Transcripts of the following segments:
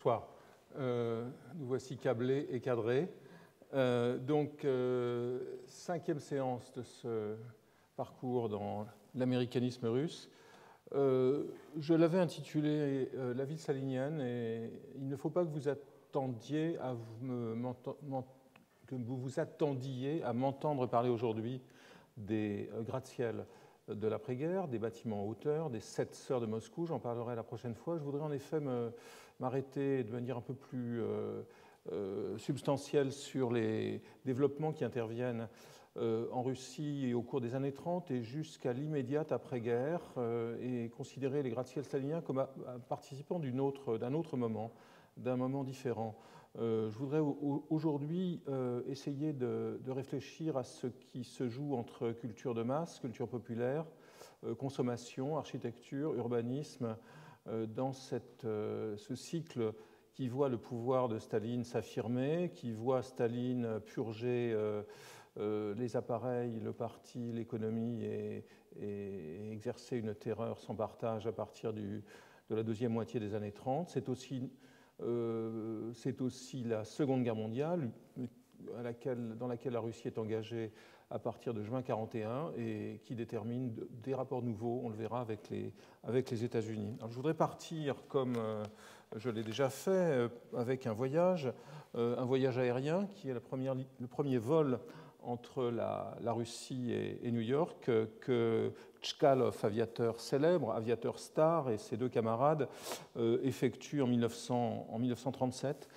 Bonsoir. Nous voici câblés et cadrés. Cinquième séance de ce parcours dans l'américanisme russe. Je l'avais intitulé La ville stalinienne, et il ne faut pas que vous attendiez à m'entendre parler aujourd'hui des gratte-ciel de l'après-guerre, des bâtiments en hauteur, des 7 sœurs de Moscou. J'en parlerai la prochaine fois. Je voudrais en effet m'arrêter de manière un peu plus substantielle sur les développements qui interviennent en Russie au cours des années 30 et jusqu'à l'immédiate après-guerre, et considérer les gratte-ciel staliniens comme participant d'un autre moment, d'un moment différent. Je voudrais aujourd'hui essayer de réfléchir à ce qui se joue entre culture de masse, culture populaire, consommation, architecture, urbanisme, dans ce cycle qui voit le pouvoir de Staline s'affirmer, qui voit Staline purger les appareils, le parti, l'économie et exercer une terreur sans partage à partir de la deuxième moitié des années 30. C'est aussi la Seconde Guerre mondiale dans laquelle la Russie est engagée à partir de juin 1941 et qui détermine des rapports nouveaux, on le verra, avec les États-Unis. Alors, je voudrais partir, comme je l'ai déjà fait, avec un voyage aérien qui est le premier vol entre la Russie et New York, que Tchkalov, aviateur célèbre, aviateur star, et ses deux camarades effectuent en 1937.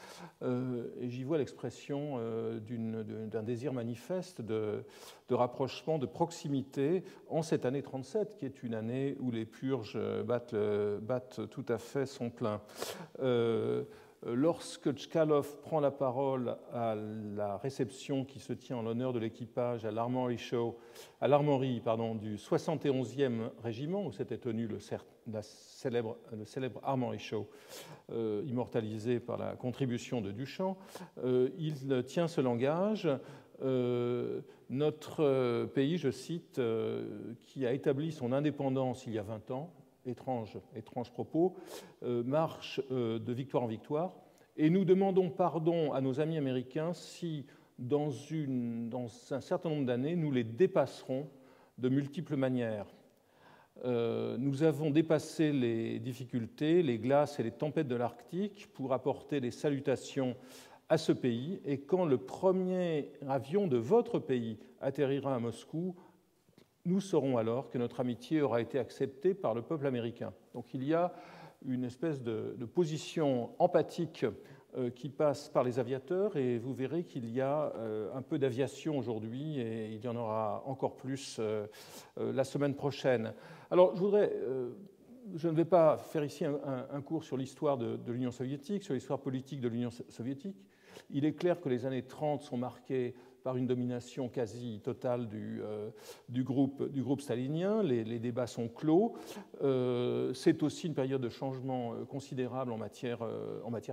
Et j'y vois l'expression d'un désir manifeste de rapprochement, de proximité en cette année 37, qui est une année où les purges battent tout à fait son plein. Lorsque Tchkalov prend la parole à la réception qui se tient en l'honneur de l'équipage à l'Armory du 71e régiment, où s'était tenu le célèbre Armory Show, immortalisé par la contribution de Duchamp, il tient ce langage. Notre pays, je cite, qui a établi son indépendance il y a 20 ans, étrange propos, marche de victoire en victoire, et nous demandons pardon à nos amis américains si, dans un certain nombre d'années, nous les dépasserons de multiples manières. Nous avons dépassé les difficultés, les glaces et les tempêtes de l'Arctique pour apporter des salutations à ce pays, et quand le premier avion de votre pays atterrira à Moscou, nous saurons alors que notre amitié aura été acceptée par le peuple américain. Donc il y a une espèce de position empathique qui passe par les aviateurs, et vous verrez qu'il y a un peu d'aviation aujourd'hui, et il y en aura encore plus la semaine prochaine. Alors je ne vais pas faire ici un cours sur l'histoire de l'Union soviétique, sur l'histoire politique de l'Union soviétique. Il est clair que les années 30 sont marquées par une domination quasi totale du groupe stalinien. Les débats sont clos. C'est aussi une période de changement considérable en matière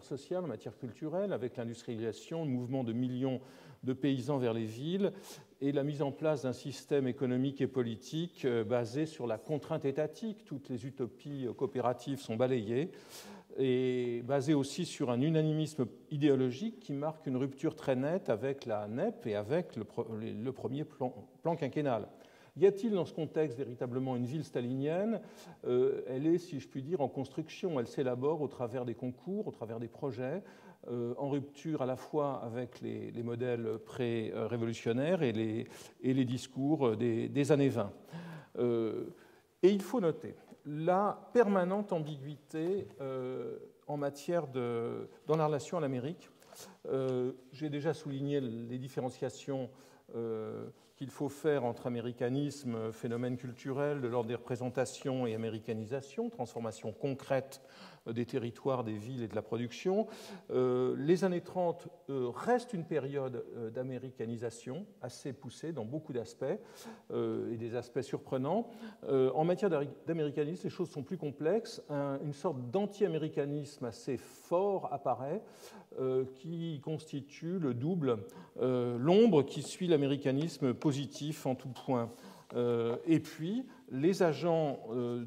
sociale, en matière culturelle, avec l'industrialisation, le mouvement de millions de paysans vers les villes et la mise en place d'un système économique et politique basé sur la contrainte étatique. Toutes les utopies coopératives sont balayées, et basé aussi sur un unanimisme idéologique qui marque une rupture très nette avec la NEP et avec le premier plan quinquennal. Y a-t-il dans ce contexte véritablement une ville stalinienne ? Elle est, si je puis dire, en construction. Elle s'élabore au travers des concours, au travers des projets, en rupture à la fois avec les modèles pré-révolutionnaires et les discours des années 20. Et il faut noter la permanente ambiguïté dans la relation à l'Amérique. J'ai déjà souligné les différenciations qu'il faut faire entre américanisme, phénomène culturel de l'ordre des représentations, et américanisation, transformation concrète des territoires, des villes et de la production. Les années 30 restent une période d'américanisation assez poussée dans beaucoup d'aspects, et des aspects surprenants. En matière d'américanisme, les choses sont plus complexes. Une sorte d'anti-américanisme assez fort apparaît, qui constitue le double, l'ombre qui suit l'américanisme positif en tout point. Et puis, les agents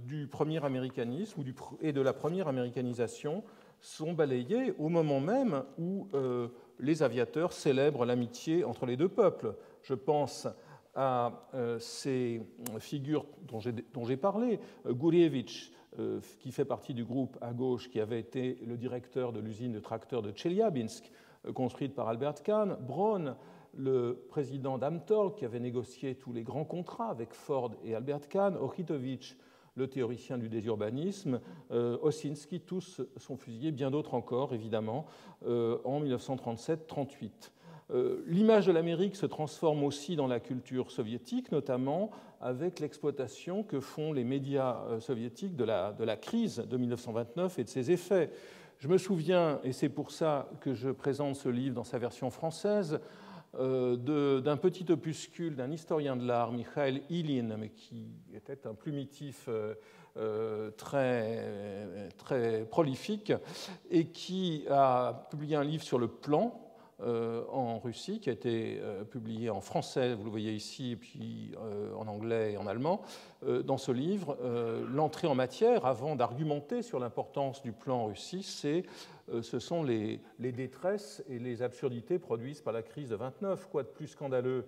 du premier américanisme et de la première américanisation sont balayées au moment même où les aviateurs célèbrent l'amitié entre les deux peuples. Je pense à ces figures dont j'ai parlé, Gurevich, qui fait partie du groupe à gauche, qui avait été le directeur de l'usine de tracteurs de Tcheliabinsk, construite par Albert Kahn, Braun, le président d'Amtor, qui avait négocié tous les grands contrats avec Ford et Albert Kahn, Orchitovitch, le théoricien du désurbanisme, Osinski, tous sont fusillés, bien d'autres encore, évidemment, en 1937-38. L'image de l'Amérique se transforme aussi dans la culture soviétique, notamment avec l'exploitation que font les médias soviétiques de la crise de 1929 et de ses effets. Je me souviens, et c'est pour ça que je présente ce livre dans sa version française, d'un petit opuscule d'un historien de l'art, Mikhail Ilin, mais qui était un plumitif très prolifique, et qui a publié un livre sur le plan en Russie, qui a été publié en français, vous le voyez ici, et puis en anglais et en allemand. Dans ce livre, l'entrée en matière, avant d'argumenter sur l'importance du plan en Russie, ce sont les détresses et les absurdités produites par la crise de 29. Quoi de plus scandaleux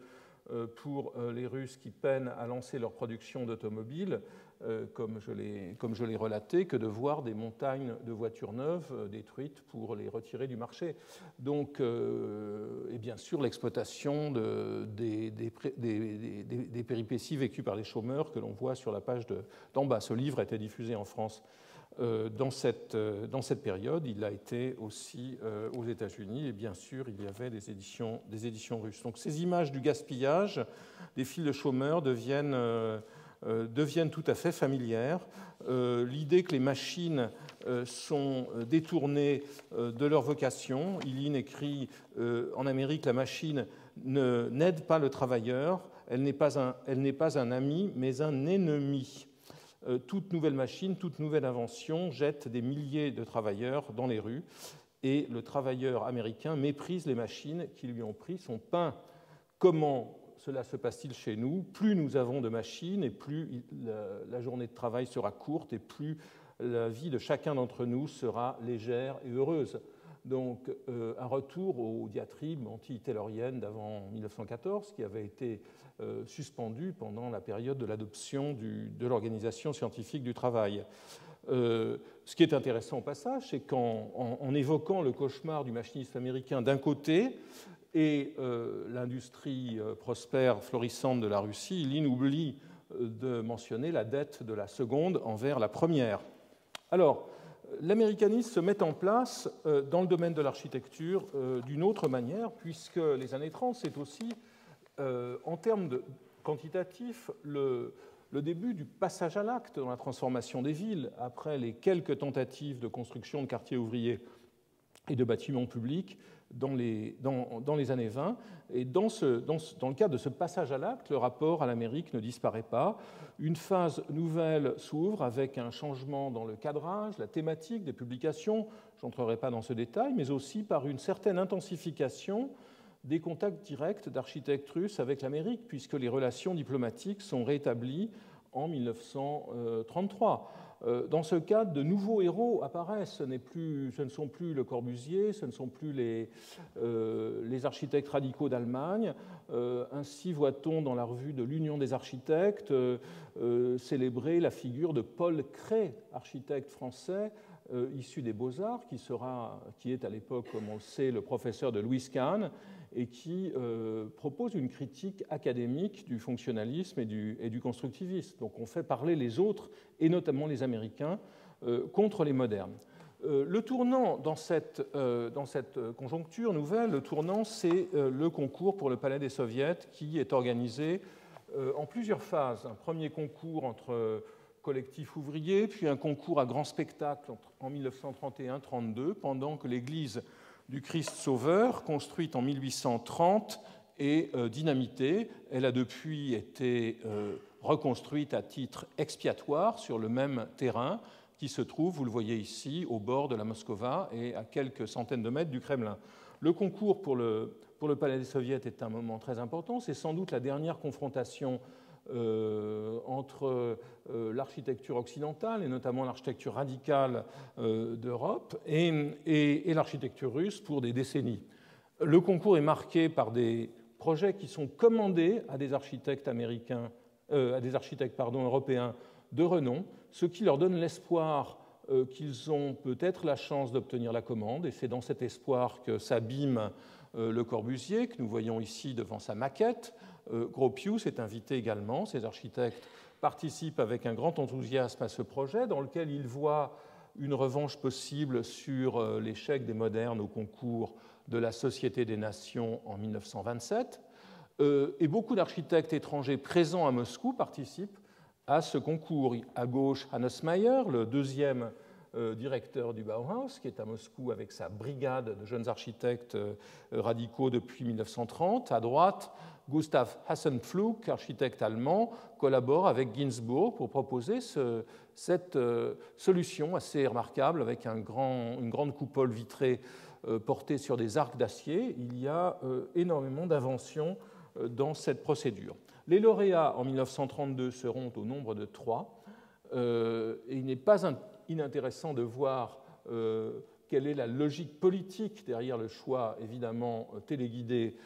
pour les Russes qui peinent à lancer leur production d'automobiles, comme je l'ai relaté, que de voir des montagnes de voitures neuves détruites pour les retirer du marché. Donc, et bien sûr, l'exploitation des péripéties vécues par les chômeurs que l'on voit sur la page d'en bas. Ce livre a été diffusé en France dans cette période. Il a été aussi aux États-Unis, et bien sûr, il y avait des éditions russes. Donc, ces images du gaspillage, des files de chômeurs deviennent tout à fait familières. L'idée que les machines sont détournées de leur vocation. Ilin écrit en Amérique, la machine n'aide pas le travailleur, elle n'est pas un ami, mais un ennemi. Toute nouvelle machine, toute nouvelle invention jette des milliers de travailleurs dans les rues, et le travailleur américain méprise les machines qui lui ont pris son pain. Comment cela se passe-t-il chez nous? Plus nous avons de machines, et plus la journée de travail sera courte, et plus la vie de chacun d'entre nous sera légère et heureuse. Donc, un retour aux diatribes anti-tayloriennes d'avant 1914, qui avait été suspendu pendant la période de l'adoption de l'Organisation scientifique du travail. Ce qui est intéressant au passage, c'est qu'en évoquant le cauchemar du machiniste américain d'un côté et l'industrie prospère, florissante de la Russie, Ilin oublie de mentionner la dette de la seconde envers la première. Alors, l'américanisme se met en place dans le domaine de l'architecture d'une autre manière, puisque les années 30, c'est aussi, en termes quantitatifs, le début du passage à l'acte dans la transformation des villes, après les quelques tentatives de construction de quartiers ouvriers et de bâtiments publics dans les années 20. Et dans le cadre de ce passage à l'acte, le rapport à l'Amérique ne disparaît pas. Une phase nouvelle s'ouvre avec un changement dans le cadrage, la thématique des publications, je n'entrerai pas dans ce détail, mais aussi par une certaine intensification des contacts directs d'architectes russes avec l'Amérique, puisque les relations diplomatiques sont rétablies en 1933. Dans ce cadre, de nouveaux héros apparaissent. Ce ne sont plus Le Corbusier, ce ne sont plus les architectes radicaux d'Allemagne. Ainsi voit-on dans la revue de l'Union des architectes célébrer la figure de Paul Cret, architecte français issu des Beaux-Arts, qui est à l'époque, comme on le sait, le professeur de Louis Kahn, et qui propose une critique académique du fonctionnalisme et du constructivisme. Donc on fait parler les autres, et notamment les Américains, contre les modernes. Le tournant dans cette conjoncture nouvelle, le tournant, c'est le concours pour le Palais des Soviets, qui est organisé en plusieurs phases. Un premier concours entre collectifs ouvriers, puis un concours à grand spectacle en 1931-32, pendant que l'église du Christ Sauveur, construite en 1830, est dynamitée. Elle a depuis été reconstruite à titre expiatoire sur le même terrain qui se trouve, vous le voyez ici, au bord de la Moskova et à quelques centaines de mètres du Kremlin. Le concours pour le Palais des Soviets est un moment très important. C'est sans doute la dernière confrontation entre l'architecture occidentale, et notamment l'architecture radicale d'Europe, et l'architecture russe pour des décennies. Le concours est marqué par des projets qui sont commandés à des architectes européens de renom, ce qui leur donne l'espoir qu'ils ont peut-être la chance d'obtenir la commande, et c'est dans cet espoir que s'abîme Le Corbusier, que nous voyons ici devant sa maquette. Gropius est invité également. Ces architectes participent avec un grand enthousiasme à ce projet, dans lequel ils voient une revanche possible sur l'échec des modernes au concours de la Société des Nations en 1927. Et beaucoup d'architectes étrangers présents à Moscou participent à ce concours. À gauche, Hannes Meyer, le deuxième directeur du Bauhaus, qui est à Moscou avec sa brigade de jeunes architectes radicaux depuis 1930. À droite, Gustav Hassenpflug, architecte allemand, collabore avec Ginzburg pour proposer cette solution assez remarquable avec une grande coupole vitrée portée sur des arcs d'acier. Il y a énormément d'inventions dans cette procédure. Les lauréats en 1932 seront au nombre de 3. Et il n'est pas inintéressant de voir quelle est la logique politique derrière le choix, évidemment, téléguidé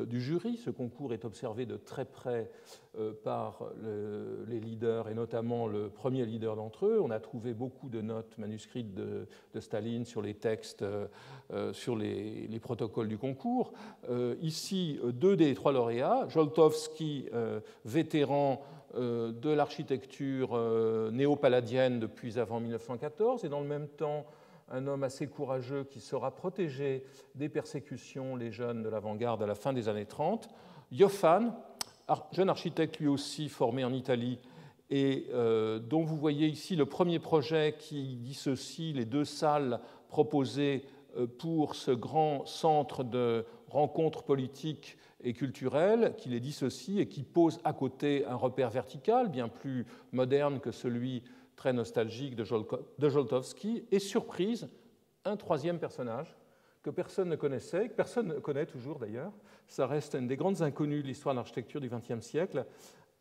du jury. Ce concours est observé de très près par les leaders, et notamment le premier leader d'entre eux. On a trouvé beaucoup de notes manuscrites de Staline sur les textes, sur les protocoles du concours. Ici, 2 des 3 lauréats, Joltowski, vétéran de l'architecture néo-palladienne depuis avant 1914, et dans le même temps un homme assez courageux qui saura protéger des persécutions les jeunes de l'avant-garde à la fin des années 30. Joffan, jeune architecte lui aussi formé en Italie, et dont vous voyez ici le premier projet qui dissocie les 2 salles proposées pour ce grand centre de rencontres politiques et culturelles, qui les dissocie et qui pose à côté un repère vertical bien plus moderne que celui très nostalgique de Joltowski, et surprise, un 3e personnage que personne ne connaissait, que personne ne connaît toujours d'ailleurs. Ça reste une des grandes inconnues de l'histoire de l'architecture du XXe siècle,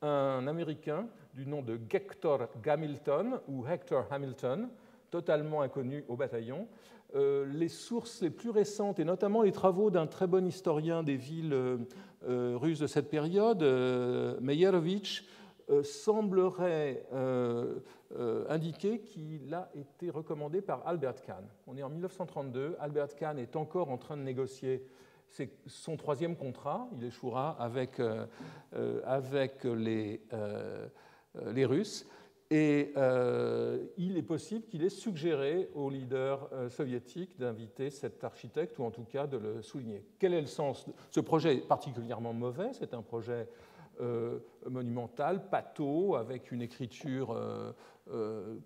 un Américain du nom de Hector Hamilton, ou Hector Hamilton, totalement inconnu au bataillon. Les sources les plus récentes, et notamment les travaux d'un très bon historien des villes russes de cette période, Meyerovitch, semblerait indiquer qu'il a été recommandé par Albert Kahn. On est en 1932, Albert Kahn est encore en train de négocier son 3e contrat, il échouera avec les Russes, et il est possible qu'il ait suggéré aux leaders soviétiques d'inviter cet architecte, ou en tout cas de le souligner. Quel est le sens? Ce projet est particulièrement mauvais, c'est un projet monumental, pâteau, avec une écriture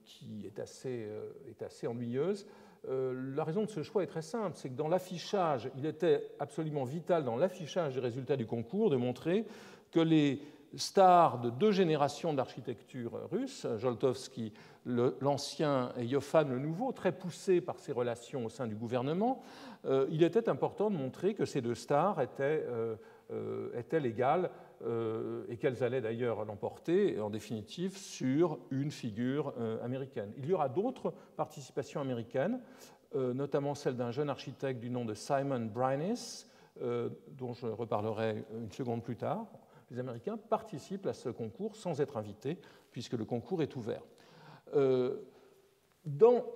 qui est assez ennuyeuse. La raison de ce choix est très simple, c'est que dans l'affichage, il était absolument vital dans l'affichage des résultats du concours de montrer que les stars de 2 générations d'architecture russe, Joltowski l'ancien et Joffan le nouveau, très poussés par ses relations au sein du gouvernement, il était important de montrer que ces 2 stars étaient légales et qu'elles allaient d'ailleurs l'emporter, en définitive, sur une figure américaine. Il y aura d'autres participations américaines, notamment celle d'un jeune architecte du nom de Simon Brynis, dont je reparlerai une seconde plus tard. Les Américains participent à ce concours sans être invités, puisque le concours est ouvert.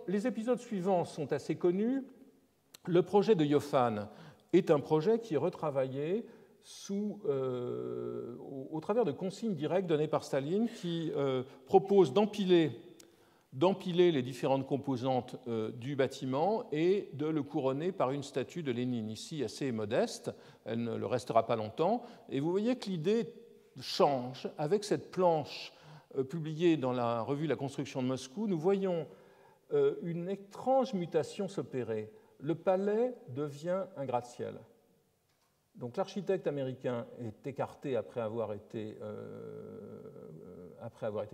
Les épisodes suivants sont assez connus. Le projet de Joffan est un projet qui est retravaillé au travers de consignes directes données par Staline, qui proposent d'empiler les différentes composantes du bâtiment et de le couronner par une statue de Lénine, ici assez modeste. Elle ne le restera pas longtemps. Et vous voyez que l'idée change. Avec cette planche publiée dans la revue La Construction de Moscou, nous voyons une étrange mutation s'opérer. Le palais devient un gratte-ciel. Donc l'architecte américain est écarté après avoir été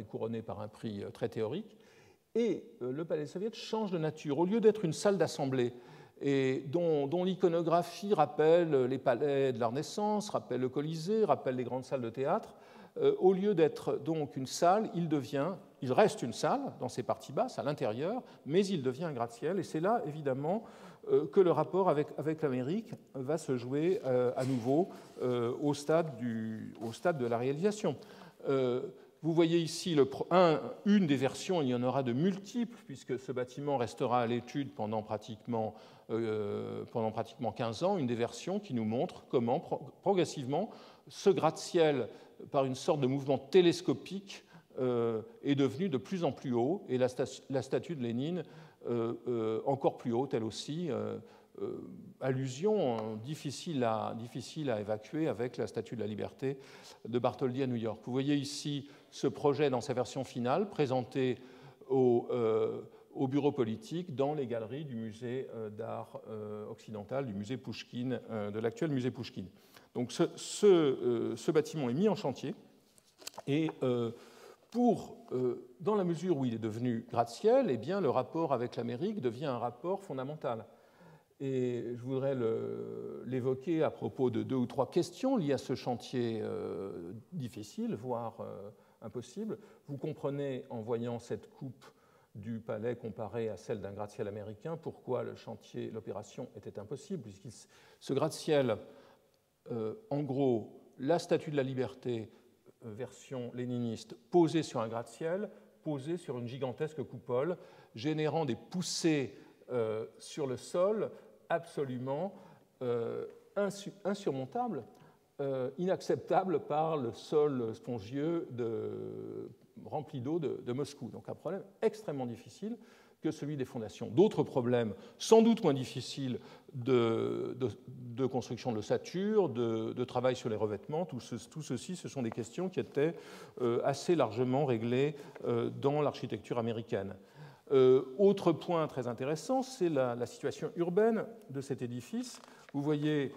couronné par un prix très théorique, et le palais soviétique change de nature. Au lieu d'être une salle d'assemblée et dont l'iconographie rappelle les palais de la Renaissance, rappelle le Colisée, rappelle les grandes salles de théâtre, Au lieu d'être donc une salle, il reste une salle dans ses parties basses, à l'intérieur, mais il devient un gratte-ciel. Et c'est là, évidemment, que le rapport avec l'Amérique va se jouer à nouveau au stade de la réalisation. Vous voyez ici une des versions, il y en aura de multiples, puisque ce bâtiment restera à l'étude pendant pratiquement 15 ans, une des versions qui nous montre comment, progressivement, ce gratte-ciel, par une sorte de mouvement télescopique, est devenu de plus en plus haut, et la statue de Lénine encore plus haute, elle aussi. Allusion difficile à évacuer avec la Statue de la Liberté de Bartholdi à New York. Vous voyez ici ce projet dans sa version finale, présenté au bureau politique dans les galeries du musée d'art occidental, du musée Pouchkine, de l'actuel musée Pouchkine. Donc ce bâtiment est mis en chantier et dans la mesure où il est devenu gratte-ciel, eh bien, le rapport avec l'Amérique devient un rapport fondamental. Et je voudrais l'évoquer à propos de 2 ou 3 questions liées à ce chantier difficile, voire impossible. Vous comprenez, en voyant cette coupe du palais comparée à celle d'un gratte-ciel américain, pourquoi l'opération était impossible, puisque ce gratte-ciel, en gros, la Statue de la Liberté, version léniniste, posée sur un gratte-ciel, posée sur une gigantesque coupole, générant des poussées sur le sol absolument insurmontables, inacceptables par le sol spongieux rempli d'eau de Moscou. Donc un problème extrêmement difficile que celui des fondations. D'autres problèmes, sans doute moins difficiles, de construction de l'ossature, de travail sur les revêtements, tout ceci, ce sont des questions qui étaient assez largement réglées dans l'architecture américaine. Autre point très intéressant, c'est la situation urbaine de cet édifice. Vous voyez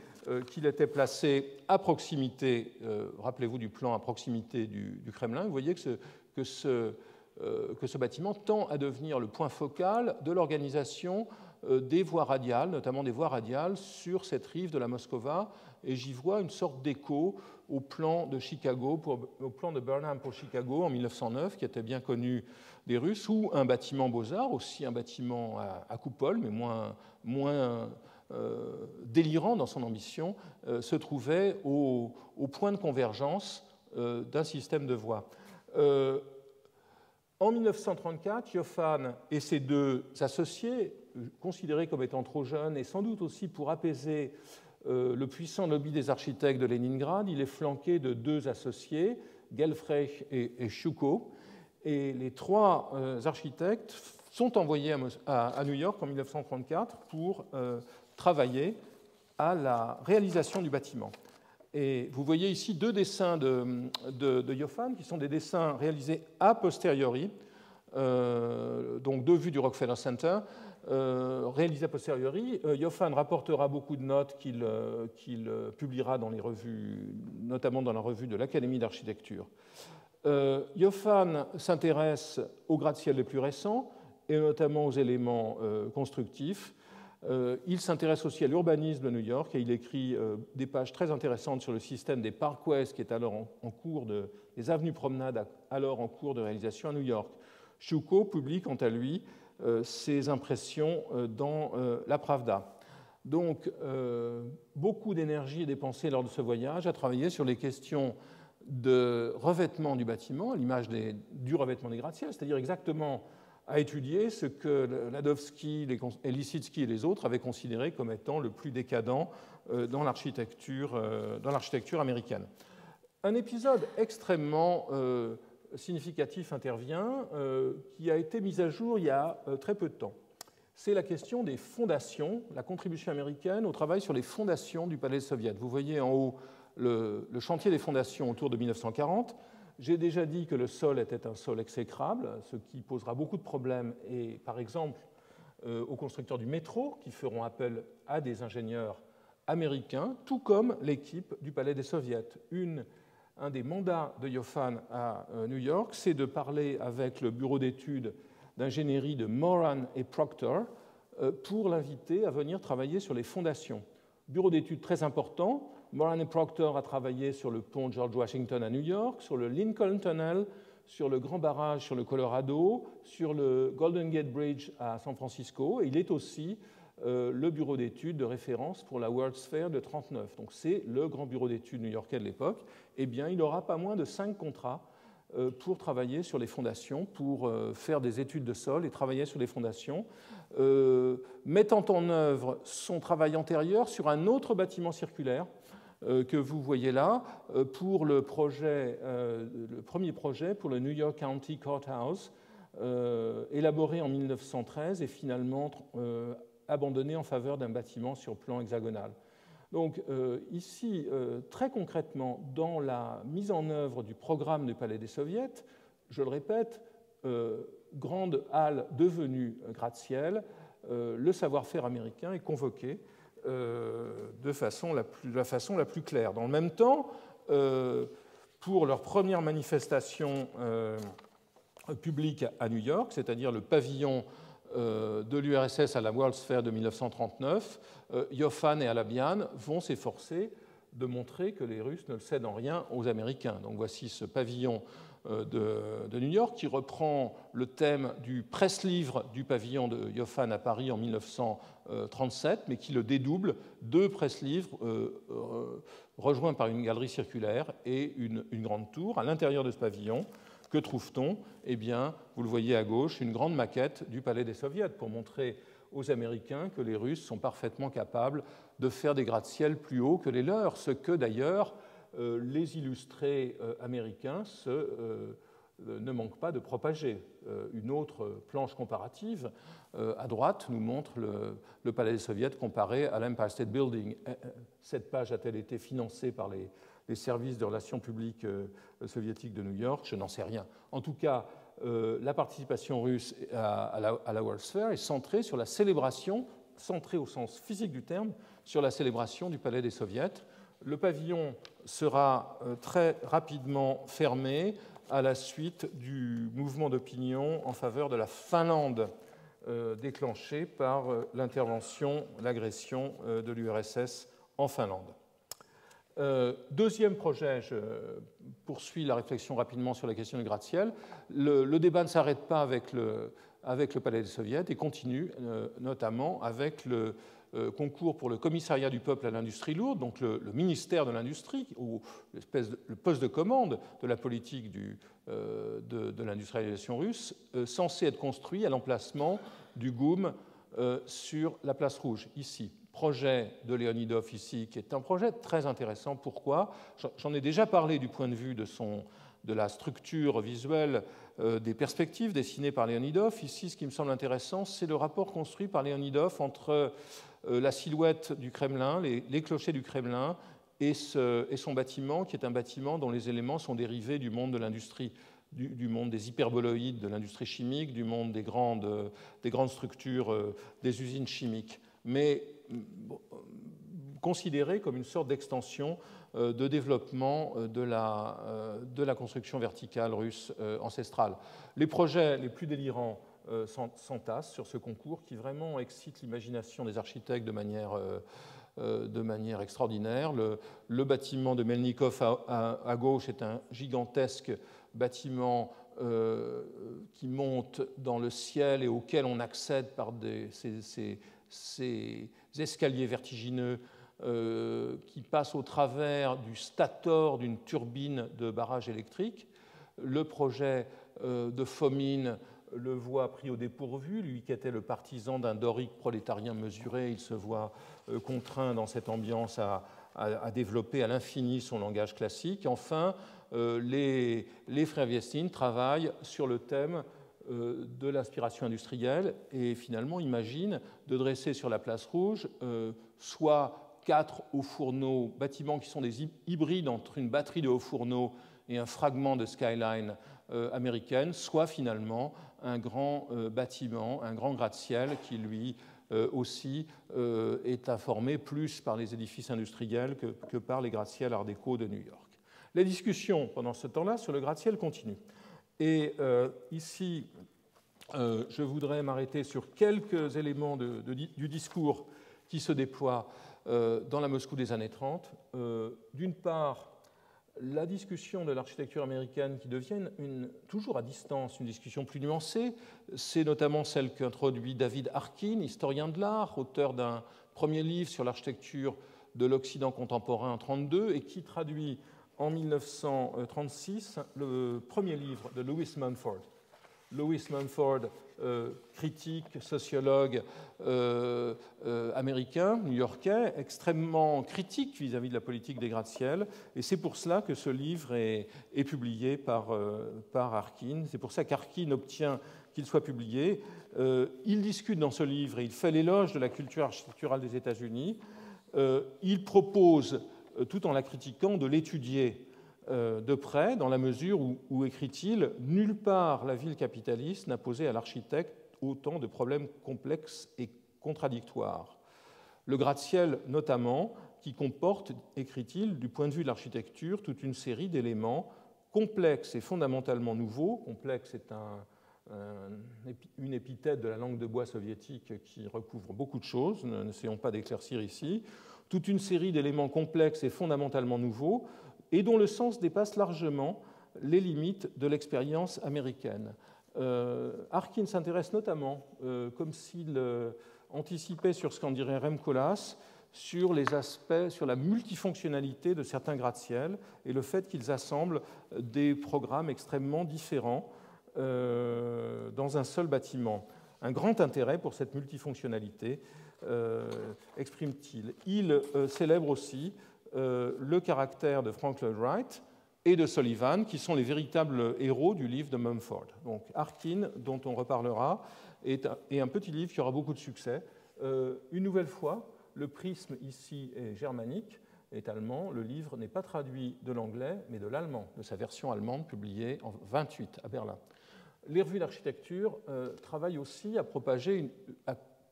qu'il était placé à proximité, rappelez-vous du plan à proximité du Kremlin, vous voyez que ce bâtiment tend à devenir le point focal de l'organisation des voies radiales, notamment des voies radiales sur cette rive de la Moskova, et j'y vois une sorte d'écho au plan de Chicago, au plan de Burnham pour Chicago en 1909, qui était bien connu des Russes, où un bâtiment Beaux-Arts, aussi un bâtiment à coupole, mais moins délirant dans son ambition, se trouvait au point de convergence d'un système de voies. En 1934, Iofan et ses 2 associés, considérés comme étant trop jeunes, et sans doute aussi pour apaiser le puissant lobby des architectes de Leningrad, il est flanqué de 2 associés, Gelfreich et Schuko. Et les 3 architectes sont envoyés à New York en 1934 pour travailler à la réalisation du bâtiment. Et vous voyez ici 2 dessins de Iofan, qui sont des dessins réalisés a posteriori, donc 2 vues du Rockefeller Center, réalisées a posteriori. Iofan rapportera beaucoup de notes qu'il publiera dans les revues, notamment dans la revue de l'Académie d'architecture. Iofan s'intéresse aux gratte-ciels les plus récents, et notamment aux éléments constructifs. Il s'intéresse aussi à l'urbanisme de New York, et il écrit des pages très intéressantes sur le système des parkways, qui est alors des avenues promenades alors en cours de réalisation à New York. Schuko publie quant à lui ses impressions dans la Pravda. Donc, beaucoup d'énergie est dépensée lors de ce voyage à travailler sur les questions de revêtement du bâtiment, à l'image du revêtement des gratte-ciels, c'est-à-dire exactement à étudier ce que Ladovsky, Lissitsky et les autres avaient considéré comme étant le plus décadent dans l'architecture américaine. Un épisode extrêmement significatif intervient, qui a été mis à jour il y a très peu de temps. C'est la question des fondations, la contribution américaine au travail sur les fondations du palais soviétique. Vous voyez en haut le chantier des fondations autour de 1940. J'ai déjà dit que le sol était un sol exécrable, ce qui posera beaucoup de problèmes, et par exemple aux constructeurs du métro qui feront appel à des ingénieurs américains, tout comme l'équipe du Palais des Soviets. Un des mandats de Iofan à New York, c'est de parler avec le bureau d'études d'ingénierie de Moran et Proctor pour l'inviter à venir travailler sur les fondations. Bureau d'études très important, Moran et Proctor a travaillé sur le pont George Washington à New York, sur le Lincoln Tunnel, sur le grand barrage sur le Colorado, sur le Golden Gate Bridge à San Francisco. Et il est aussi le bureau d'études de référence pour la World's Fair de 1939. Donc c'est le grand bureau d'études new-yorkais de l'époque. Eh bien, il aura pas moins de 5 contrats pour travailler sur les fondations, pour faire des études de sol et travailler sur les fondations, mettant en œuvre son travail antérieur sur un autre bâtiment circulaire que vous voyez là, pour le premier projet pour le New York County Courthouse, élaboré en 1913 et finalement abandonné en faveur d'un bâtiment sur plan hexagonal. Donc ici, très concrètement, dans la mise en œuvre du programme du Palais des Soviets, je le répète, grande halle devenue gratte-ciel, le savoir-faire américain est convoqué de la façon la plus claire. Dans le même temps, pour leur première manifestation publique à New York, c'est-à-dire le pavillon de l'URSS à la World's Fair de 1939, Yoffan et Alabian vont s'efforcer de montrer que les Russes ne cèdent en rien aux Américains. Donc voici ce pavillon de New York qui reprend le thème du presse-livre du pavillon de Yoffan à Paris en 1937, mais qui le dédouble, 2 presse-livres rejoints par une galerie circulaire et une grande tour. À l'intérieur de ce pavillon, que trouve-t-on? Eh bien, vous le voyez à gauche, une grande maquette du Palais des Soviets pour montrer aux Américains que les Russes sont parfaitement capables de faire des gratte-ciel plus hauts que les leurs, ce que d'ailleurs les illustrés américains ne manquent pas de propager. Une autre planche comparative à droite nous montre le Palais des Soviets comparé à l'Empire State Building. Cette page a-t-elle été financée par les services de relations publiques soviétiques de New York? Je n'en sais rien. En tout cas, la participation russe à la World's Fair est centrée sur la célébration, centrée au sens physique du terme, sur la célébration du Palais des Soviets. Le pavillon sera très rapidement fermé à la suite du mouvement d'opinion en faveur de la Finlande déclenché par l'intervention, l'agression de l'URSS en Finlande. Deuxième projet, je poursuis la réflexion rapidement sur la question du gratte-ciel. Le débat ne s'arrête pas avec le Palais des Soviets et continue notamment avec le concours pour le commissariat du peuple à l'industrie lourde, donc le ministère de l'industrie, ou le poste de commande de la politique de l'industrialisation russe, censé être construit à l'emplacement du GUM sur la place Rouge, ici. Projet de Léonidov ici, qui est un projet très intéressant. Pourquoi? J'en ai déjà parlé du point de vue de la structure visuelle des perspectives dessinées par Léonidov. Ici, ce qui me semble intéressant, c'est le rapport construit par Léonidov entre la silhouette du Kremlin, les clochers du Kremlin et son bâtiment, qui est un bâtiment dont les éléments sont dérivés du monde de l'industrie, du monde des hyperboloïdes de l'industrie chimique, du monde des grandes structures des usines chimiques, mais considéré comme une sorte d'extension de développement de la construction verticale russe ancestrale. Les projets les plus délirants s'entassent sur ce concours qui vraiment excite l'imagination des architectes de manière extraordinaire. Le bâtiment de Melnikov à gauche est un gigantesque bâtiment qui monte dans le ciel et auquel on accède par ces escaliers vertigineux qui passent au travers du stator d'une turbine de barrage électrique. Le projet de Fomin le voit pris au dépourvu, lui qui était le partisan d'un dorique prolétarien mesuré, il se voit contraint dans cette ambiance à développer à l'infini son langage classique. Enfin, les frères Viestin travaillent sur le thème de l'inspiration industrielle et finalement imaginent de dresser sur la place Rouge soit 4 hauts fourneaux, bâtiments qui sont des hybrides entre une batterie de hauts fourneaux et un fragment de skyline américaine, soit finalement un grand bâtiment, un grand gratte-ciel qui lui aussi est informé plus par les édifices industriels que par les gratte-ciels art déco de New York. Les discussions pendant ce temps-là sur le gratte-ciel continuent. Et ici, je voudrais m'arrêter sur quelques éléments du discours qui se déploie dans la Moscou des années 30. D'une part, la discussion de l'architecture américaine qui devient toujours à distance une discussion plus nuancée, c'est notamment celle qu'introduit David Harkin, historien de l'art, auteur d'un premier livre sur l'architecture de l'Occident contemporain en 1932 et qui traduit en 1936 le premier livre de Lewis Mumford. Lewis Mumford, critique, sociologue américain, new-yorkais, extrêmement critique vis-à-vis de la politique des gratte-ciel, et c'est pour cela que ce livre est publié par Harkin. C'est pour ça qu'Harkin obtient qu'il soit publié. Il discute dans ce livre, et il fait l'éloge de la culture architecturale des États-Unis. Il propose, tout en la critiquant, de l'étudier de près, dans la mesure où écrit-il, nulle part la ville capitaliste n'a posé à l'architecte autant de problèmes complexes et contradictoires. Le gratte-ciel, notamment, qui comporte, écrit-il, du point de vue de l'architecture, toute une série d'éléments complexes et fondamentalement nouveaux. Complexe est une épithète de la langue de bois soviétique qui recouvre beaucoup de choses, n'essayons pas d'éclaircir ici. Toute une série d'éléments complexes et fondamentalement nouveaux, et dont le sens dépasse largement les limites de l'expérience américaine. Harkin s'intéresse notamment, comme s'il anticipait sur ce qu'en dirait Rem Koolhaas, sur les aspects, sur la multifonctionnalité de certains gratte-ciel et le fait qu'ils assemblent des programmes extrêmement différents dans un seul bâtiment. Un grand intérêt pour cette multifonctionnalité, exprime-t-il. Il célèbre aussi le caractère de Frank Lloyd Wright et de Sullivan, qui sont les véritables héros du livre de Mumford. Donc Harkin, dont on reparlera, est un petit livre qui aura beaucoup de succès. Une nouvelle fois, le prisme ici est germanique, est allemand. Le livre n'est pas traduit de l'anglais, mais de l'allemand, de sa version allemande publiée en 1928 à Berlin. Les revues d'architecture travaillent aussi à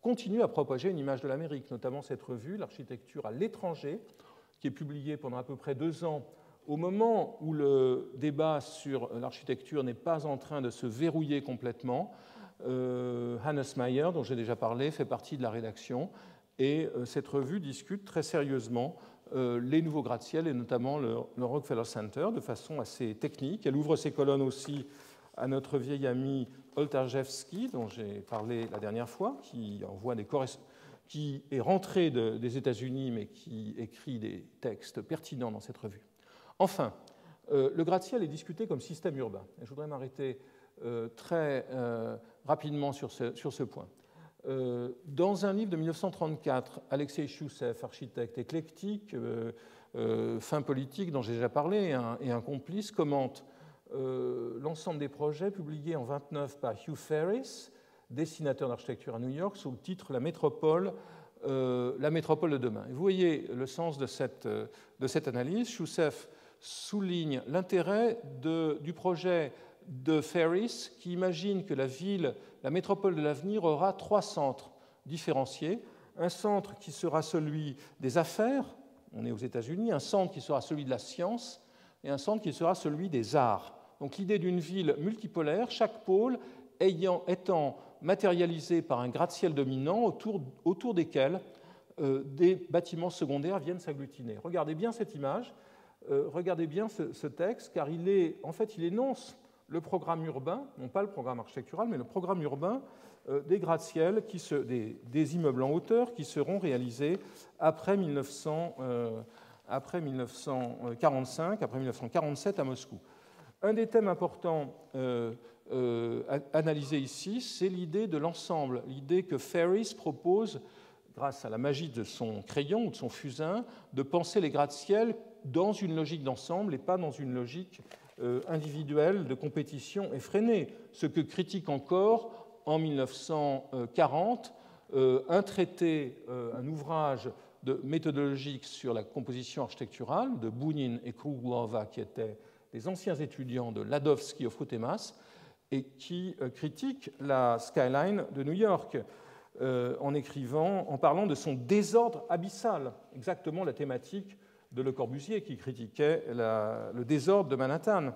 continuer à propager une image de l'Amérique, notamment cette revue, L'architecture à l'étranger, qui est publiée pendant à peu près 2 ans, au moment où le débat sur l'architecture n'est pas en train de se verrouiller complètement. Hannes Meyer, dont j'ai déjà parlé, fait partie de la rédaction, et cette revue discute très sérieusement les nouveaux gratte-ciel, et notamment le Rockefeller Center, de façon assez technique. Elle ouvre ses colonnes aussi à notre vieil ami Oltarjewski, dont j'ai parlé la dernière fois, qui est rentré des États-Unis, mais qui écrit des textes pertinents dans cette revue. Enfin, le gratte-ciel est discuté comme système urbain. Et je voudrais m'arrêter très rapidement sur ce point. Dans un livre de 1934, Alexei Choussev, architecte éclectique, fin politique dont j'ai déjà parlé, et un complice, commente l'ensemble des projets publiés en 1929 par Hugh Ferris, dessinateur d'architecture à New York, sous le titre La métropole de demain. Et vous voyez le sens de cette analyse. Choussev souligne l'intérêt du projet de Ferris, qui imagine que la métropole de l'avenir aura 3 centres différenciés. Un centre qui sera celui des affaires, on est aux États-Unis, un centre qui sera celui de la science, et un centre qui sera celui des arts. Donc l'idée d'une ville multipolaire, chaque pôle étant matérialisé par un gratte-ciel dominant autour desquels des bâtiments secondaires viennent s'agglutiner. Regardez bien cette image, regardez bien ce texte, car il énonce le programme urbain, non pas le programme architectural, mais le programme urbain des gratte-ciel, des immeubles en hauteur qui seront réalisés après 1945, après 1947 à Moscou. Un des thèmes importants analysés ici, c'est l'idée de l'ensemble, l'idée que Ferris propose, grâce à la magie de son crayon ou de son fusain, de penser les gratte-ciel dans une logique d'ensemble et pas dans une logique individuelle de compétition effrénée, ce que critique encore en 1940 un ouvrage méthodologique sur la composition architecturale de Bounin et Kruglova, qui étaient des anciens étudiants de Ladovsky au Frutemas, et qui critique la skyline de New York en parlant de son désordre abyssal, exactement la thématique de Le Corbusier qui critiquait le désordre de Manhattan.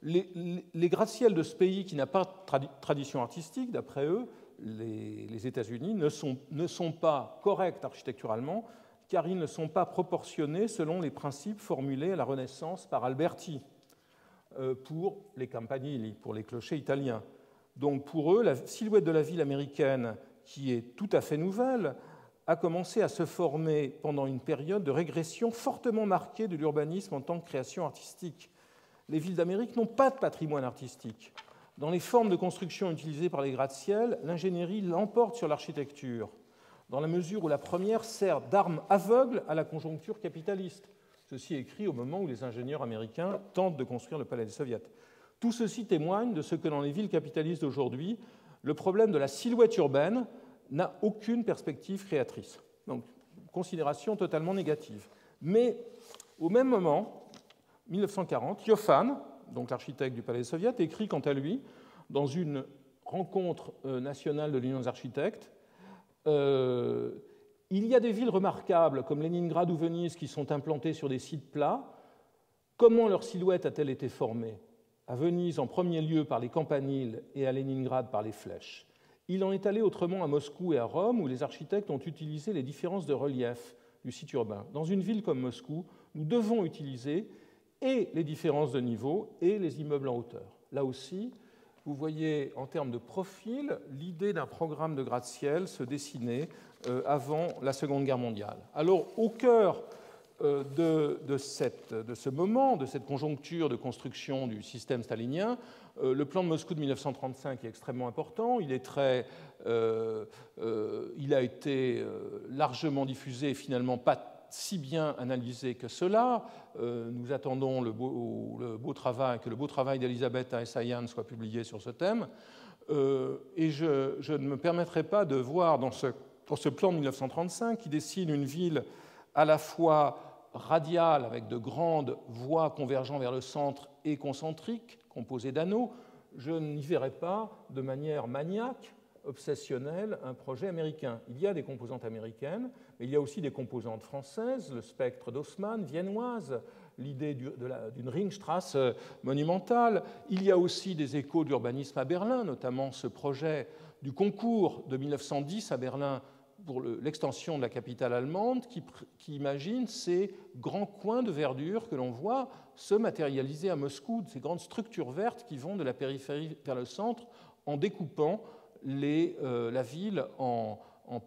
Les gratte-ciel de ce pays qui n'a pas de tradition artistique, d'après eux, les États-Unis ne sont pas corrects architecturalement, car ils ne sont pas proportionnés selon les principes formulés à la Renaissance par Alberti pour les campanili, pour les clochers italiens. Donc pour eux, la silhouette de la ville américaine, qui est tout à fait nouvelle, a commencé à se former pendant une période de régression fortement marquée de l'urbanisme en tant que création artistique. Les villes d'Amérique n'ont pas de patrimoine artistique. Dans les formes de construction utilisées par les gratte-ciel, l'ingénierie l'emporte sur l'architecture, dans la mesure où la première sert d'arme aveugle à la conjoncture capitaliste. Ceci est écrit au moment où les ingénieurs américains tentent de construire le palais des Soviets. Tout ceci témoigne de ce que dans les villes capitalistes d'aujourd'hui, le problème de la silhouette urbaine n'a aucune perspective créatrice. Donc, considération totalement négative. Mais au même moment, 1940, Iofan, donc l'architecte du palais des Soviets, écrit quant à lui, dans une rencontre nationale de l'Union des architectes, il y a des villes remarquables comme Leningrad ou Venise qui sont implantées sur des sites plats. Comment leur silhouette a-t-elle été formée? À Venise, en premier lieu, par les campaniles et à Leningrad par les flèches. Il en est allé autrement à Moscou et à Rome, où les architectes ont utilisé les différences de relief du site urbain. Dans une ville comme Moscou, nous devons utiliser et les différences de niveau et les immeubles en hauteur. Là aussi, vous voyez en termes de profil l'idée d'un programme de gratte-ciel se dessiner avant la Seconde Guerre mondiale. Alors, au cœur de ce moment, de cette conjoncture de construction du système stalinien, le plan de Moscou de 1935 est extrêmement important. Il a été largement diffusé et finalement pas si bien analysé que cela. Nous attendons que le beau travail d'Elisabeth Essayane soit publié sur ce thème. Et je ne me permettrai pas de voir dans ce plan de 1935 qui dessine une ville à la fois radiale avec de grandes voies convergeant vers le centre et concentriques, composées d'anneaux, je n'y verrai pas de manière maniaque, obsessionnelle, un projet américain. Il y a des composantes américaines, mais il y a aussi des composantes françaises, le spectre d'Haussmann, viennoise, l'idée d'une Ringstrasse monumentale. Il y a aussi des échos d'urbanisme à Berlin, notamment ce projet du concours de 1910 à Berlin pour l'extension de la capitale allemande, qui imagine ces grands coins de verdure que l'on voit se matérialiser à Moscou, ces grandes structures vertes qui vont de la périphérie vers le centre en découpant la ville en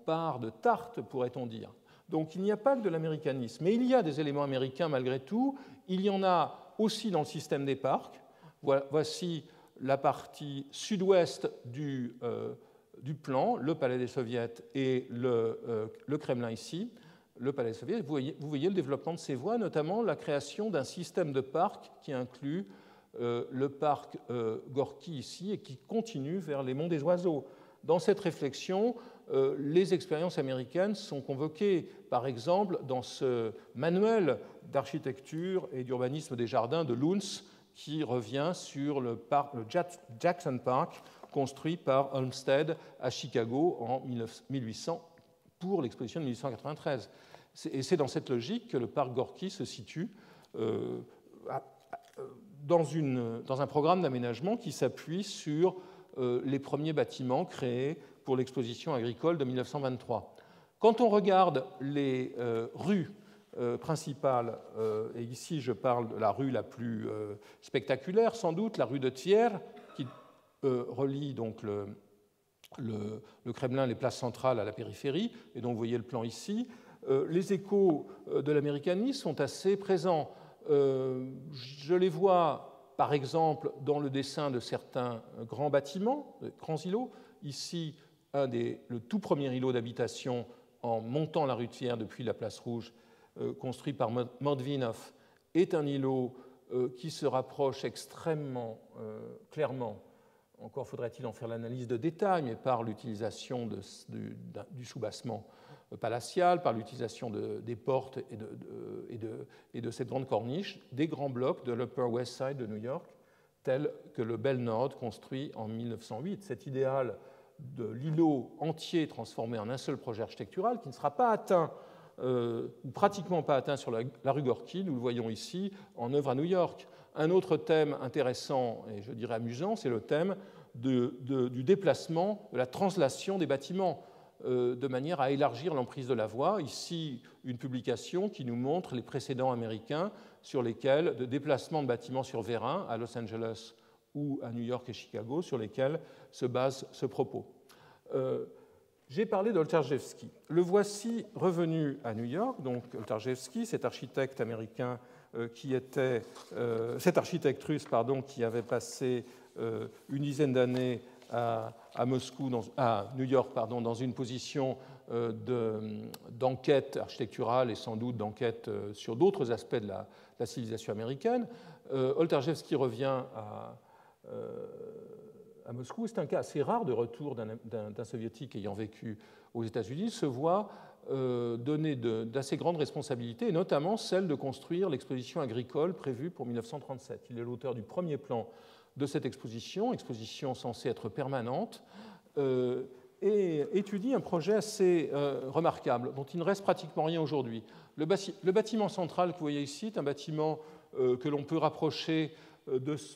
parts de tarte, pourrait-on dire. Donc il n'y a pas que de l'américanisme, mais il y a des éléments américains malgré tout. Il y en a aussi dans le système des parcs. Voici la partie sud-ouest du plan, le palais des Soviets et le Kremlin ici, le palais des Soviets. Vous voyez le développement de ces voies, notamment la création d'un système de parcs qui inclut le parc Gorky ici et qui continue vers les monts des oiseaux. Dans cette réflexion, les expériences américaines sont convoquées, par exemple, dans ce manuel d'architecture et d'urbanisme des jardins de Luntz, qui revient sur le Jackson Park, construit par Olmsted à Chicago en 1800 pour l'exposition de 1893. Et c'est dans cette logique que le parc Gorky se situe dans un programme d'aménagement qui s'appuie sur les premiers bâtiments créés pour l'exposition agricole de 1923. Quand on regarde les rues principales, et ici je parle de la rue la plus spectaculaire, sans doute, la rue de Thiers, qui relie donc le Kremlin, les places centrales à la périphérie, et dont vous voyez le plan ici, les échos de l'américanisme sont assez présents. Je les vois, par exemple, dans le dessin de certains grands bâtiments, grands îlots. Ici, le tout premier îlot d'habitation en montant la rue de Thiers depuis la place Rouge, construit par Mordvinov, est un îlot qui se rapproche extrêmement clairement, encore faudrait-il en faire l'analyse de détail, mais par l'utilisation du soubassement palatial, par l'utilisation des portes et de cette grande corniche, des grands blocs de l'Upper West Side de New York, tels que le Bell Nord construit en 1908. Cet idéal de l'îlot entier transformé en un seul projet architectural qui ne sera pas atteint, ou pratiquement pas atteint sur la rue Gorky, nous le voyons ici, en œuvre à New York. Un autre thème intéressant et je dirais amusant, c'est le thème du déplacement, de la translation des bâtiments, de manière à élargir l'emprise de la voie. Ici, une publication qui nous montre les précédents américains sur lesquels, de déplacement de bâtiments sur vérin à Los Angeles ou à New York et Chicago, sur lesquels se base ce propos. J'ai parlé d'Oltarjewski. Le voici revenu à New York. Donc, Oltarjewski, cet architecte américain cet architecte russe, qui avait passé une dizaine d'années à New York, dans une position d'enquête architecturale et sans doute d'enquête sur d'autres aspects de la civilisation américaine. Oltarjewski revient à Moscou. C'est un cas assez rare de retour d'un soviétique ayant vécu aux États-Unis. Il se voit donner d'assez grandes responsabilités, et notamment celle de construire l'exposition agricole prévue pour 1937. Il est l'auteur du premier plan de cette exposition censée être permanente, et étudie un projet assez remarquable, dont il ne reste pratiquement rien aujourd'hui. Le bâtiment central que vous voyez ici est un bâtiment que l'on peut rapprocher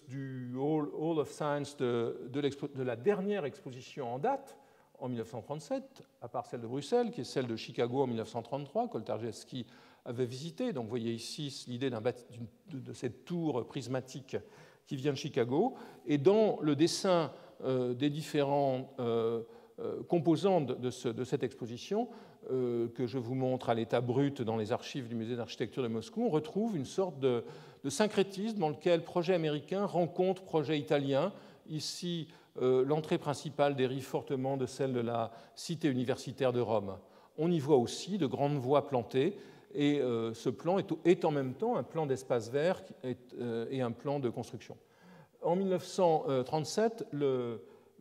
du Hall of Science de la dernière exposition en date, en 1937, à part celle de Bruxelles, qui est celle de Chicago en 1933, qu'Oltarjewski avait visité. Donc vous voyez ici l'idée de cette tour prismatique qui vient de Chicago. Et dans le dessin des différents composants de cette exposition, que je vous montre à l'état brut dans les archives du Musée d'architecture de Moscou, on retrouve une sorte de syncrétisme dans lequel projet américain rencontre projet italien. Ici, l'entrée principale dérive fortement de celle de la cité universitaire de Rome. On y voit aussi de grandes voies plantées, et ce plan est en même temps un plan d'espace vert et un plan de construction. En 1937,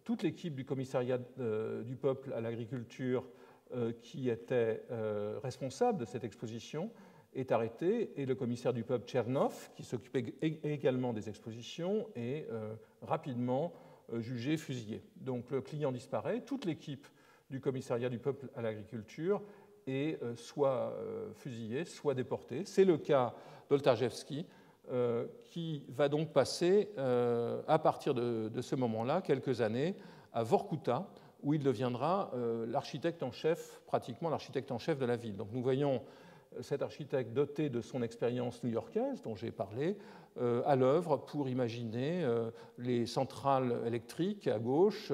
toute l'équipe du commissariat du peuple à l'agriculture qui était responsable de cette exposition est arrêtée, et le commissaire du peuple Tchernov, qui s'occupait également des expositions, est rapidement jugé, fusillé. Donc le client disparaît, toute l'équipe du commissariat du peuple à l'agriculture est soit fusillée, soit déportée. C'est le cas d'Oltarjewski, qui va donc passer, à partir de ce moment-là, quelques années à Vorkuta, où il deviendra l'architecte en chef, pratiquement l'architecte en chef de la ville. Donc nous voyons cet architecte doté de son expérience new-yorkaise, dont j'ai parlé, à l'œuvre pour imaginer les centrales électriques à gauche,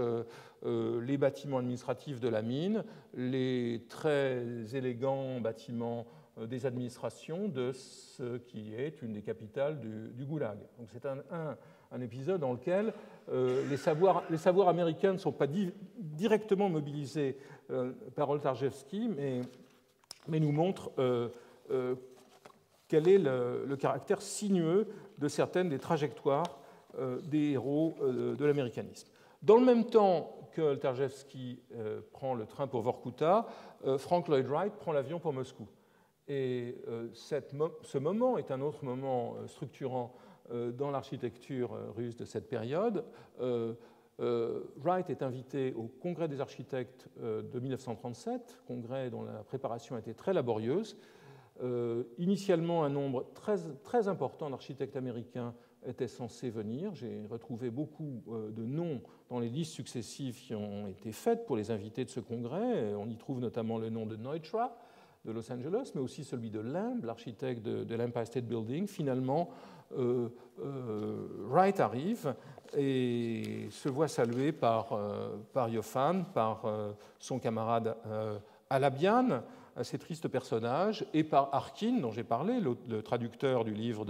les bâtiments administratifs de la mine, les très élégants bâtiments des administrations de ce qui est une des capitales du Goulag. Donc c'est un épisode dans lequel les savoirs américains ne sont pas directement mobilisés par Oltarjewski, mais nous montrent quel est le caractère sinueux de certaines des trajectoires des héros de l'américanisme. Dans le même temps que Oltarjewski prend le train pour Vorkuta, Frank Lloyd Wright prend l'avion pour Moscou. Et ce moment est un autre moment structurant dans l'architecture russe de cette période. Wright est invité au Congrès des architectes de 1937, congrès dont la préparation a été très laborieuse. Initialement, un nombre très important d'architectes américains était censé venir. J'ai retrouvé beaucoup de noms dans les listes successives qui ont été faites pour les invités de ce congrès. On y trouve notamment le nom de Neutra de Los Angeles, mais aussi celui de Lamb, l'architecte de l'Empire State Building. Finalement, Wright arrive et se voit salué par Yoffan, par son camarade Alabian, assez triste personnage, et par Harkin, dont j'ai parlé, le traducteur du livre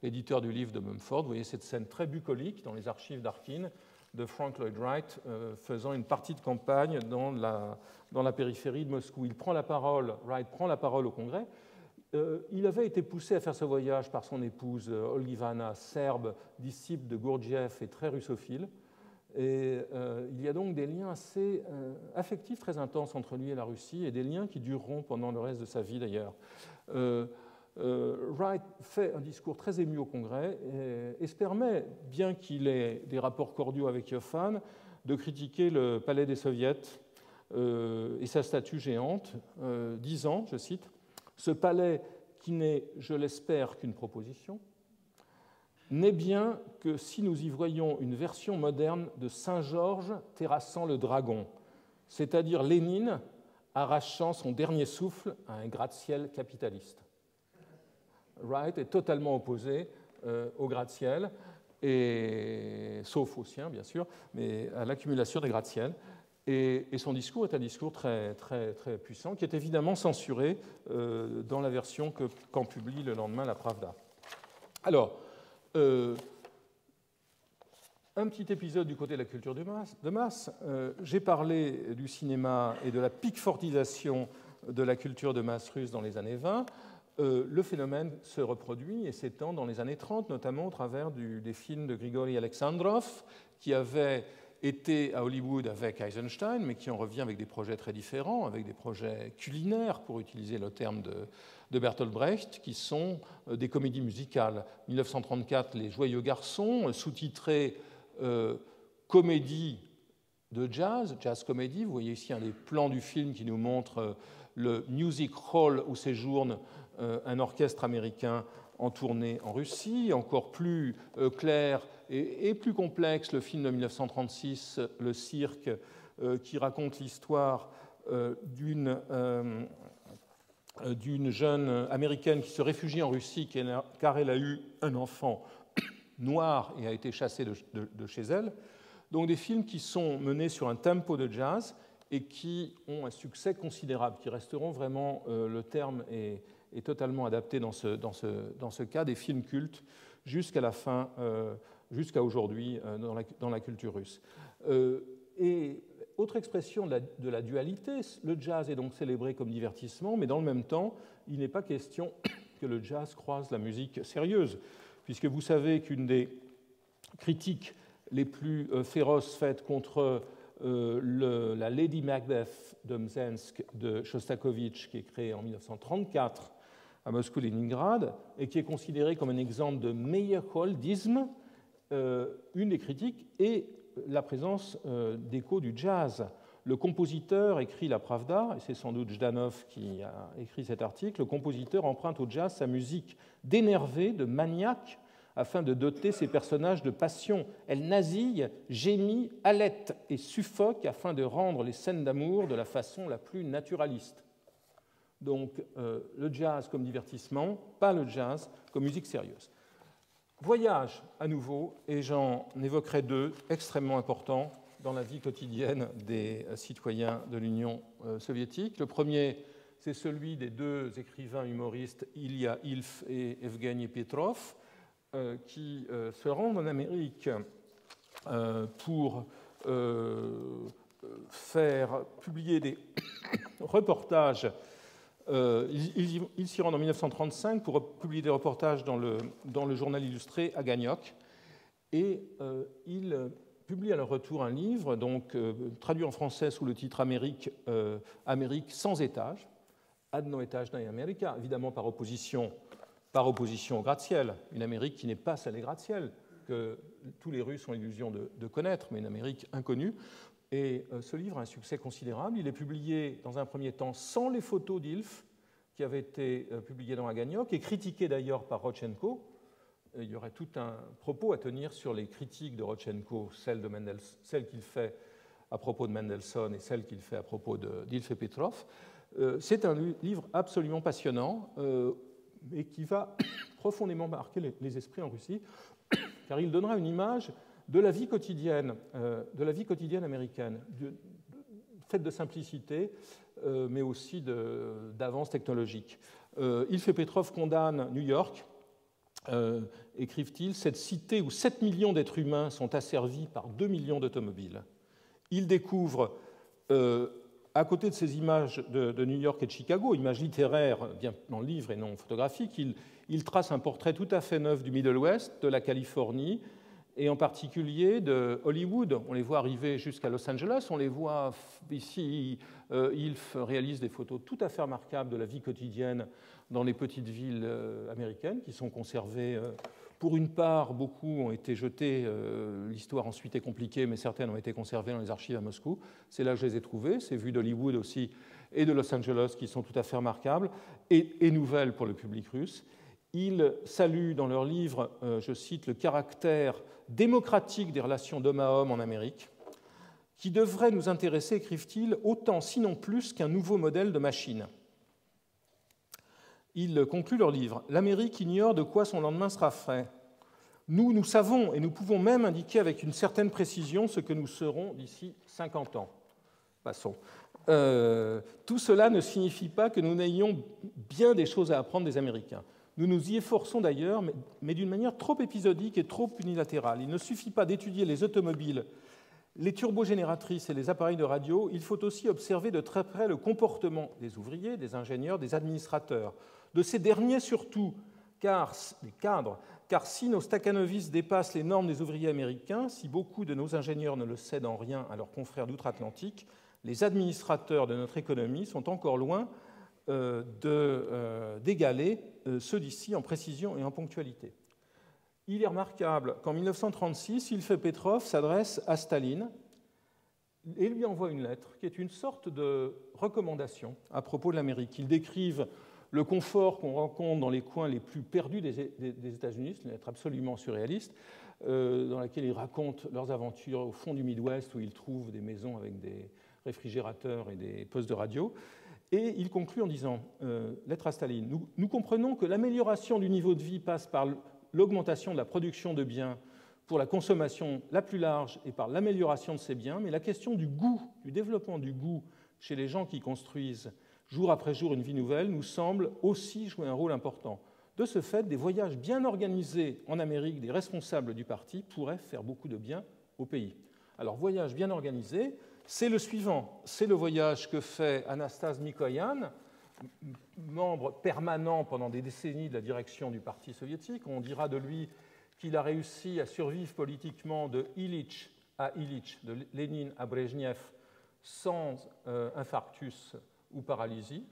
l'éditeur du livre de Mumford. Vous voyez cette scène très bucolique dans les archives d'Harkin de Frank Lloyd Wright faisant une partie de campagne dans la périphérie de Moscou. Wright prend la parole au Congrès. Il avait été poussé à faire ce voyage par son épouse Olgivana, serbe, disciple de Gurdjieff et très russophile. Et il y a donc des liens assez affectifs très intenses entre lui et la Russie, et des liens qui dureront pendant le reste de sa vie d'ailleurs. Wright fait un discours très ému au Congrès et se permet, bien qu'il ait des rapports cordiaux avec Yoffan, de critiquer le palais des Soviets et sa statue géante, disant, je cite, « Ce palais qui n'est, je l'espère, qu'une proposition, n'est bien que si nous y voyons une version moderne de Saint-Georges terrassant le dragon, c'est-à-dire Lénine arrachant son dernier souffle à un gratte-ciel capitaliste. Wright est totalement opposé au gratte-ciel, sauf au sien, bien sûr, mais à l'accumulation des gratte-ciels. Et son discours est un discours très, très, très puissant, qui est évidemment censuré dans la version qu'en publie le lendemain la Pravda. Alors, un petit épisode du côté de la culture de masse. J'ai parlé du cinéma et de la pickfordisation de la culture de masse russe dans les années 20. Le phénomène se reproduit et s'étend dans les années 30, notamment au travers des films de Grigory Alexandrov, qui avait été à Hollywood avec Eisenstein, mais qui en revient avec des projets très différents, avec des projets culinaires, pour utiliser le terme de Bertolt Brecht, qui sont des comédies musicales. 1934, Les Joyeux Garçons, sous-titré comédie de jazz, jazz comédie. Vous voyez ici un des plans du film qui nous montre le music hall où séjourne un orchestre américain en tournée en Russie. Encore plus clair et plus complexe, le film de 1936, Le Cirque, qui raconte l'histoire d'une jeune américaine qui se réfugie en Russie car elle a eu un enfant noir et a été chassée de chez elle. Donc des films qui sont menés sur un tempo de jazz et qui ont un succès considérable, qui resteront vraiment, le terme est totalement adapté dans ce cas, des films cultes jusqu'à la fin, jusqu'à aujourd'hui dans la culture russe. Et autre expression de la dualité, le jazz est donc célébré comme divertissement, mais dans le même temps, il n'est pas question que le jazz croise la musique sérieuse, puisque vous savez qu'une des critiques les plus féroces faites contre la Lady Macbeth de Mzensk de Shostakovich, qui est créée en 1934 à Moscou-Leningrad, et qui est considérée comme un exemple de Meyerholdisme, une des critiques est la présence d'échos du jazz. Le compositeur écrit la Pravda, et c'est sans doute Jdanov qui a écrit cet article, le compositeur emprunte au jazz sa musique d'énervé, de maniaque, afin de doter ses personnages de passion. Elle nasille, gémit, halète et suffoque afin de rendre les scènes d'amour de la façon la plus naturaliste. Donc le jazz comme divertissement, pas le jazz comme musique sérieuse. Voyage à nouveau, et j'en évoquerai deux extrêmement importants dans la vie quotidienne des citoyens de l'Union soviétique. Le premier, c'est celui des deux écrivains humoristes Ilya Ilf et Evgeny Petrov, qui se rendent en Amérique pour faire publier des reportages. Ils s'y rendent en 1935 pour publier des reportages dans le journal illustré Agagnoc, et ils publient à leur retour un livre, donc traduit en français sous le titre Amérique sans étage, Ad no etajnae America, évidemment par opposition au gratte-ciel, une Amérique qui n'est pas celle des gratte-ciel, que tous les Russes ont l'illusion de connaître, mais une Amérique inconnue. Et ce livre a un succès considérable. Il est publié dans un premier temps sans les photos d'Ilf, qui avaient été publiées dans Agagnoc, et critiqué d'ailleurs par Rodchenko. Il y aurait tout un propos à tenir sur les critiques de Rodchenko, celle qu'il fait à propos de Mendelssohn et celle qu'il fait à propos d'Ilf et Petrov. C'est un livre absolument passionnant, et qui va profondément marquer les esprits en Russie, car il donnera une image de la vie quotidienne américaine, faite de simplicité, mais aussi d'avance technologique. Ilf et Petrov condamnent New York, écrivent-ils, cette cité où 7 millions d'êtres humains sont asservis par 2 millions d'automobiles. Ils découvrent, à côté de ces images de New York et de Chicago, images littéraires bien dans le livre et non photographiques, ils tracent un portrait tout à fait neuf du Middle West, de la Californie, et en particulier de Hollywood. On les voit arriver jusqu'à Los Angeles, on les voit ici, Ilf réalise des photos tout à fait remarquables de la vie quotidienne dans les petites villes américaines qui sont conservées. Pour une part, beaucoup ont été jetés, l'histoire ensuite est compliquée, mais certaines ont été conservées dans les archives à Moscou. C'est là que je les ai trouvées, ces vues d'Hollywood aussi et de Los Angeles qui sont tout à fait remarquables et nouvelles pour le public russe. Ils saluent dans leur livre, je cite, le caractère démocratique des relations d'homme à homme en Amérique, qui devrait nous intéresser, écrivent-ils, autant, sinon plus, qu'un nouveau modèle de machine. Ils concluent leur livre. L'Amérique ignore de quoi son lendemain sera fait. Nous savons et nous pouvons même indiquer avec une certaine précision ce que nous serons d'ici 50 ans. Passons. Tout cela ne signifie pas que nous n'ayons bien des choses à apprendre des Américains. Nous nous y efforçons d'ailleurs, mais d'une manière trop épisodique et trop unilatérale. Il ne suffit pas d'étudier les automobiles, les turbogénératrices et les appareils de radio, il faut aussi observer de très près le comportement des ouvriers, des ingénieurs, des administrateurs, de ces derniers surtout, des cadres, car si nos stakhanovistes dépassent les normes des ouvriers américains, si beaucoup de nos ingénieurs ne le cèdent en rien à leurs confrères d'outre-Atlantique, les administrateurs de notre économie sont encore loin d'égaler ceux d'ici en précision et en ponctualité. Il est remarquable qu'en 1936, Ilfe Petrov s'adresse à Staline et lui envoie une lettre qui est une sorte de recommandation à propos de l'Amérique. Ils décrivent le confort qu'on rencontre dans les coins les plus perdus des États-Unis, c'est une lettre absolument surréaliste, dans laquelle ils racontent leurs aventures au fond du Midwest où ils trouvent des maisons avec des réfrigérateurs et des postes de radio. Et il conclut en disant, lettre à Staline, nous comprenons que l'amélioration du niveau de vie passe par l'augmentation de la production de biens pour la consommation la plus large et par l'amélioration de ces biens, mais la question du goût, du développement du goût chez les gens qui construisent jour après jour une vie nouvelle, nous semble aussi jouer un rôle important. De ce fait, des voyages bien organisés en Amérique des responsables du parti pourraient faire beaucoup de bien au pays. Alors, voyage bien organisé, c'est le suivant, c'est le voyage que fait Anastas Mikoyan, membre permanent pendant des décennies de la direction du Parti soviétique. On dira de lui qu'il a réussi à survivre politiquement de Ilitch à Ilitch, de Lénine à Brejnev, sans infarctus ou paralysie.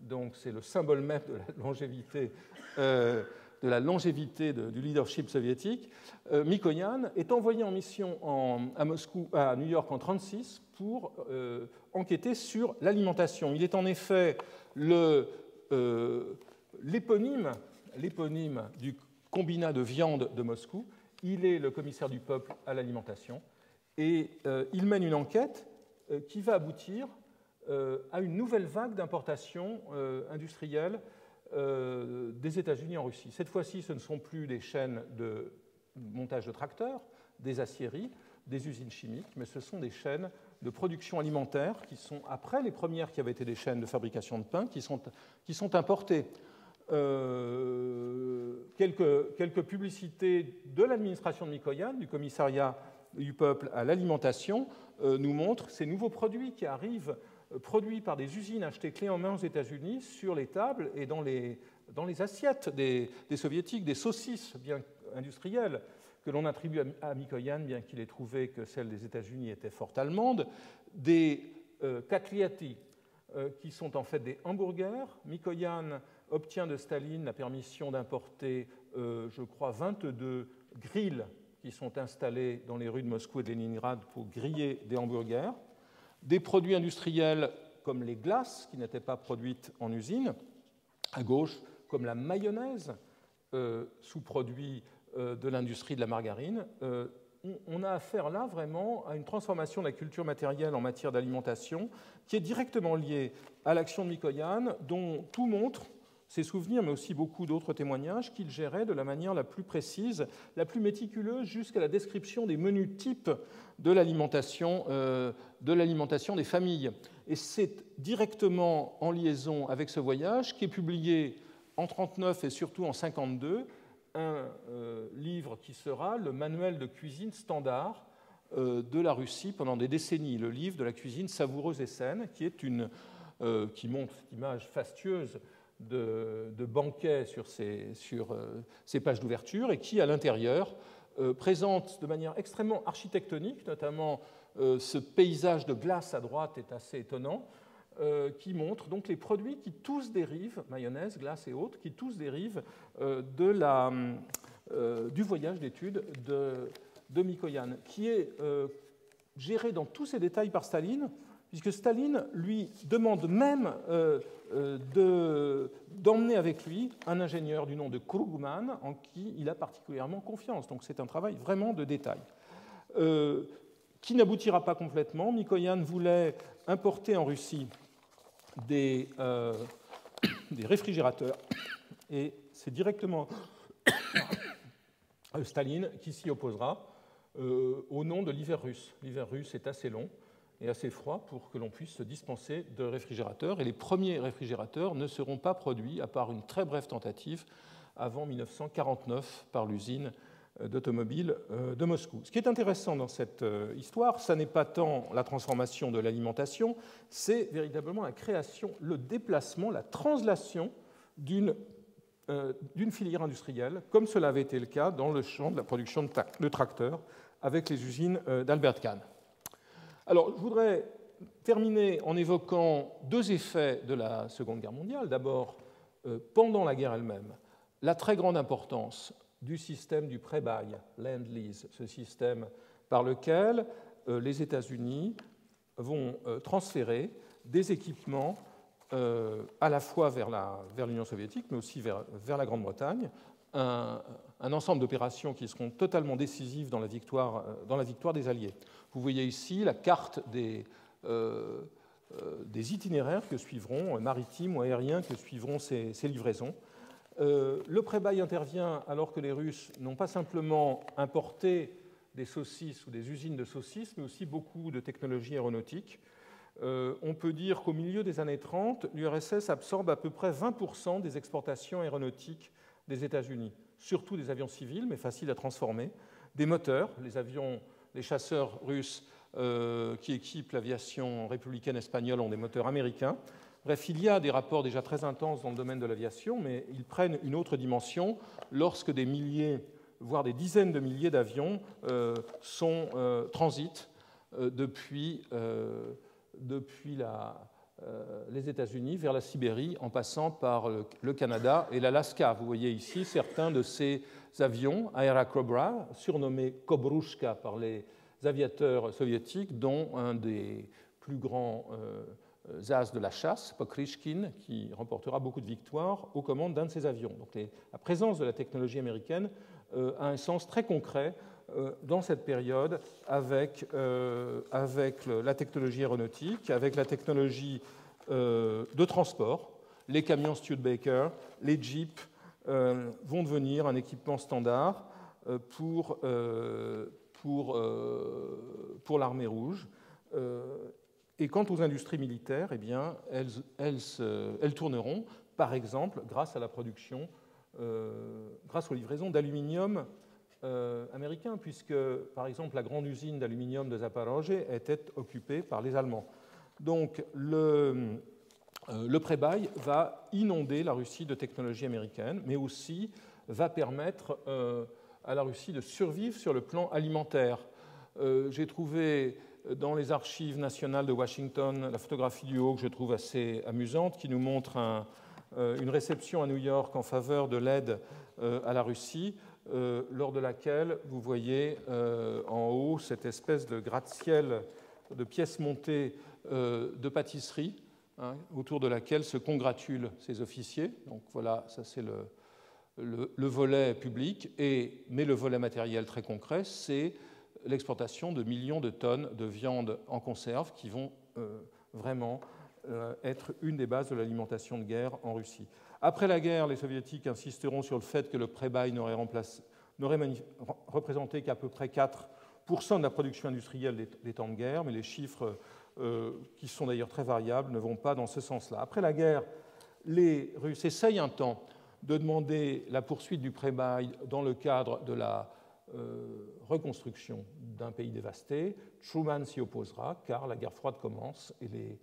Donc c'est le symbole même de la longévité, du leadership soviétique. Mikoyan est envoyé en mission à New York en 1936 pour enquêter sur l'alimentation. Il est en effet l'éponyme du combinat de viande de Moscou. Il est le commissaire du peuple à l'alimentation et il mène une enquête qui va aboutir à une nouvelle vague d'importation industrielle des États-Unis en Russie. Cette fois-ci, ce ne sont plus des chaînes de montage de tracteurs, des aciéries, des usines chimiques, mais ce sont des chaînes de production alimentaire qui sont, après les premières qui avaient été des chaînes de fabrication de pain, qui sont importées. Quelques publicités de l'administration de Mikoyan, du commissariat du peuple à l'alimentation, nous montrent ces nouveaux produits qui arrivent, produits par des usines achetées clés en main aux États-Unis, sur les tables et dans les assiettes des soviétiques, des saucisses bien industrielles que l'on attribue à Mikoyan, bien qu'il ait trouvé que celles des États-Unis étaient fort allemandes, des katliati, qui sont en fait des hamburgers. Mikoyan obtient de Staline la permission d'importer, je crois, 22 grilles qui sont installés dans les rues de Moscou et de Leningrad pour griller des hamburgers. Des produits industriels comme les glaces, qui n'étaient pas produites en usine, à gauche, comme la mayonnaise, sous-produit de l'industrie de la margarine. On a affaire là vraiment à une transformation de la culture matérielle en matière d'alimentation qui est directement liée à l'action de Mikoyan, dont tout montre ses souvenirs, mais aussi beaucoup d'autres témoignages, qu'il gérait de la manière la plus précise, la plus méticuleuse, jusqu'à la description des menus types de l'alimentation des familles. Et c'est directement en liaison avec ce voyage qu'est publié en 1939 et surtout en 1952 un livre qui sera le manuel de cuisine standard de la Russie pendant des décennies, le livre de la cuisine savoureuse et saine, qui montre cette image fastueuse de banquets sur ces pages d'ouverture et qui, à l'intérieur, présente de manière extrêmement architectonique, notamment ce paysage de glace à droite est assez étonnant, qui montre donc les produits qui tous dérivent, mayonnaise, glace et autres, qui tous dérivent du voyage d'études de Mikoyan, qui est géré dans tous ses détails par Staline, puisque Staline lui demande même d'emmener avec lui un ingénieur du nom de Krugman en qui il a particulièrement confiance. Donc c'est un travail vraiment de détail. Qui n'aboutira pas complètement. Mikoyan voulait importer en Russie des réfrigérateurs, et c'est directement Staline qui s'y opposera au nom de l'hiver russe. L'hiver russe est assez long et assez froid pour que l'on puisse se dispenser de réfrigérateurs, et les premiers réfrigérateurs ne seront pas produits, à part une très brève tentative, avant 1949 par l'usine d'automobile de Moscou. Ce qui est intéressant dans cette histoire, ce n'est pas tant la transformation de l'alimentation, c'est véritablement la création, le déplacement, la translation d'une filière industrielle, comme cela avait été le cas dans le champ de la production de tracteurs avec les usines d'Albert Kahn. Alors, je voudrais terminer en évoquant deux effets de la Seconde Guerre mondiale. D'abord, pendant la guerre elle-même, la très grande importance du système du pré-bail, Lend-Lease, ce système par lequel les États-Unis vont transférer des équipements à la fois vers l'Union soviétique, mais aussi vers la Grande-Bretagne, un ensemble d'opérations qui seront totalement décisives dans la victoire des Alliés. Vous voyez ici la carte des itinéraires que suivront, maritimes ou aériens, que suivront ces livraisons. Le pré-bail intervient alors que les Russes n'ont pas simplement importé des saucisses ou des usines de saucisses, mais aussi beaucoup de technologies aéronautiques. On peut dire qu'au milieu des années 30, l'URSS absorbe à peu près 20% des exportations aéronautiques des États-Unis, surtout des avions civils, mais faciles à transformer, des moteurs, les chasseurs russes qui équipent l'aviation républicaine espagnole ont des moteurs américains. Bref, il y a des rapports déjà très intenses dans le domaine de l'aviation, mais ils prennent une autre dimension lorsque des milliers, voire des dizaines de milliers d'avions transitent depuis les États-Unis vers la Sibérie, en passant par le Canada et l'Alaska. Vous voyez ici certains de ces avions, Aerocobra, surnommés Kobrushka par les aviateurs soviétiques, dont un des plus grands as de la chasse, Pokrishkin, qui remportera beaucoup de victoires aux commandes d'un de ces avions. Donc la présence de la technologie américaine a un sens très concret dans cette période avec la technologie aéronautique, avec la technologie de transport. Les camions Studebaker, les jeeps vont devenir un équipement standard pour l'armée rouge. Et quant aux industries militaires, eh bien, elles tourneront, par exemple, grâce à la production, grâce aux livraisons d'aluminium américain, puisque, par exemple, la grande usine d'aluminium de Zaporozhye était occupée par les Allemands. Donc, le pré-bail va inonder la Russie de technologies américaines, mais aussi va permettre à la Russie de survivre sur le plan alimentaire. J'ai trouvé dans les archives nationales de Washington la photographie du haut que je trouve assez amusante, qui nous montre une réception à New York en faveur de l'aide à la Russie, lors de laquelle vous voyez en haut cette espèce de gratte-ciel de pièces montées de pâtisserie, hein, autour de laquelle se congratulent ces officiers. Donc voilà, ça c'est le volet public, mais le volet matériel très concret, c'est l'exportation de millions de tonnes de viande en conserve qui vont vraiment être une des bases de l'alimentation de guerre en Russie. Après la guerre, les Soviétiques insisteront sur le fait que le pré-bail n'aurait représenté qu'à peu près 4% de la production industrielle des temps de guerre, mais les chiffres, qui sont d'ailleurs très variables, ne vont pas dans ce sens-là. Après la guerre, les Russes essayent un temps de demander la poursuite du pré-bail dans le cadre de la reconstruction d'un pays dévasté. Truman s'y opposera, car la guerre froide commence et les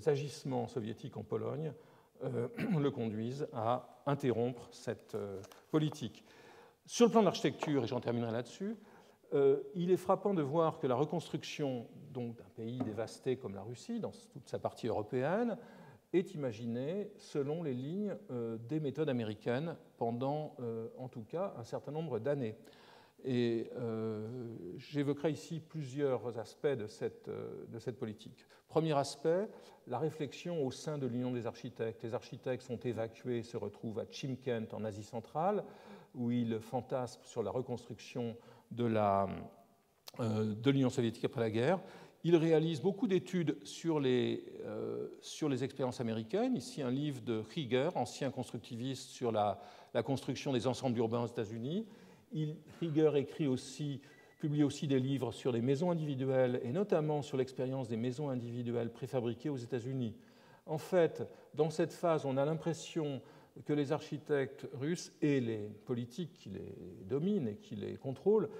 agissements soviétiques en Pologne le conduisent à interrompre cette politique. Sur le plan de l'architecture, et j'en terminerai là-dessus, il est frappant de voir que la reconstruction d'un pays dévasté comme la Russie, dans toute sa partie européenne, est imaginée selon les lignes des méthodes américaines pendant, en tout cas, un certain nombre d'années. Et j'évoquerai ici plusieurs aspects de cette politique. Premier aspect, la réflexion au sein de l'Union des architectes. Les architectes sont évacués, se retrouvent à Chimkent en Asie centrale, où ils fantasment sur la reconstruction de l'Union soviétique après la guerre. Ils réalisent beaucoup d'études sur les expériences américaines. Ici, un livre de Rieger, ancien constructiviste, sur la construction des ensembles urbains aux États-Unis. Rieger publie aussi des livres sur les maisons individuelles et notamment sur l'expérience des maisons individuelles préfabriquées aux États-Unis. En fait, dans cette phase, on a l'impression que les architectes russes et les politiques qui les dominent et qui les contrôlent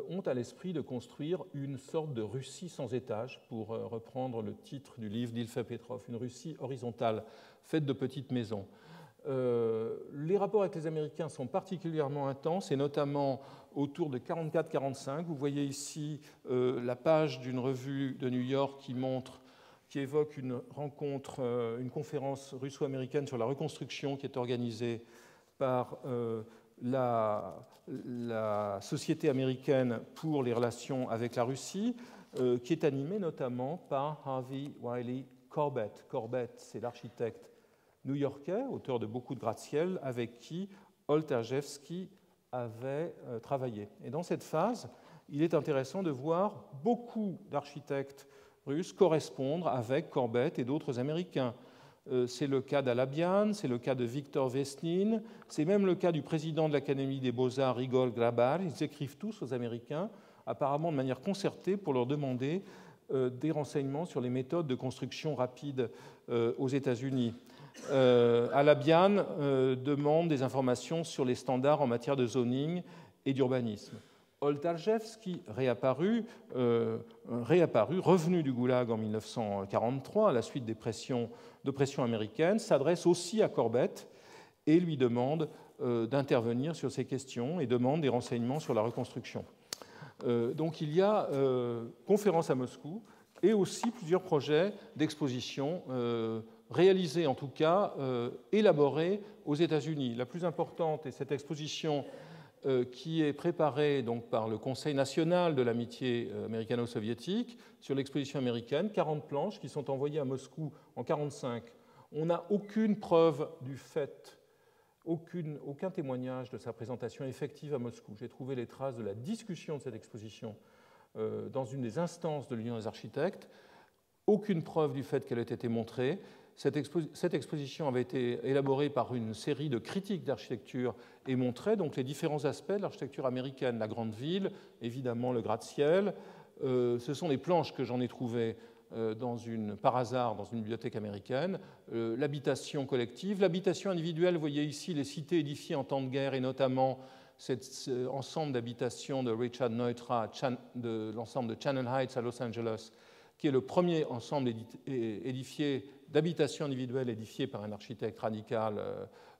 ont à l'esprit de construire une sorte de Russie sans étage, pour reprendre le titre du livre d'Ilfa Petrov, une Russie horizontale faite de petites maisons. Les rapports avec les Américains sont particulièrement intenses, et notamment autour de 1944-1945. Vous voyez ici la page d'une revue de New York qui évoque une rencontre, une conférence russo-américaine sur la reconstruction qui est organisée par la Société américaine pour les relations avec la Russie, qui est animée notamment par Harvey Wiley Corbett. Corbett, c'est l'architecte new-yorkais, auteur de beaucoup de gratte-ciel, avec qui Olterjevski avait travaillé. Et dans cette phase, il est intéressant de voir beaucoup d'architectes russes correspondre avec Corbett et d'autres Américains. C'est le cas d'Alabian, c'est le cas de Viktor Vesnin, c'est même le cas du président de l'Académie des Beaux-Arts, Igor Grabar. Ils écrivent tous aux Américains, apparemment de manière concertée, pour leur demander des renseignements sur les méthodes de construction rapide aux États-Unis. Alabian demande des informations sur les standards en matière de zoning et d'urbanisme. Olterjevski, revenu du Goulag en 1943 à la suite de pressions américaines, s'adresse aussi à Corbett et lui demande d'intervenir sur ces questions et demande des renseignements sur la reconstruction. Donc il y a conférence à Moscou et aussi plusieurs projets d'exposition réalisés, en tout cas élaborés aux États-Unis. La plus importante est cette exposition qui est préparée donc par le Conseil national de l'amitié américano-soviétique sur l'exposition américaine, 40 planches qui sont envoyées à Moscou en 1945. On n'a aucune preuve du fait, aucun témoignage de sa présentation effective à Moscou. J'ai trouvé les traces de la discussion de cette exposition dans une des instances de l'Union des architectes. Aucune preuve du fait qu'elle ait été montrée. Cette exposition avait été élaborée par une série de critiques d'architecture et montrait donc les différents aspects de l'architecture américaine. La grande ville, évidemment le gratte-ciel. Ce sont des planches que j'en ai trouvées par hasard dans une bibliothèque américaine. L'habitation collective, l'habitation individuelle. Vous voyez ici les cités édifiées en temps de guerre et notamment cet ensemble d'habitations de Richard Neutra, de l'ensemble de Channel Heights à Los Angeles, qui est le premier ensemble d'habitations individuelles édifié par un architecte radical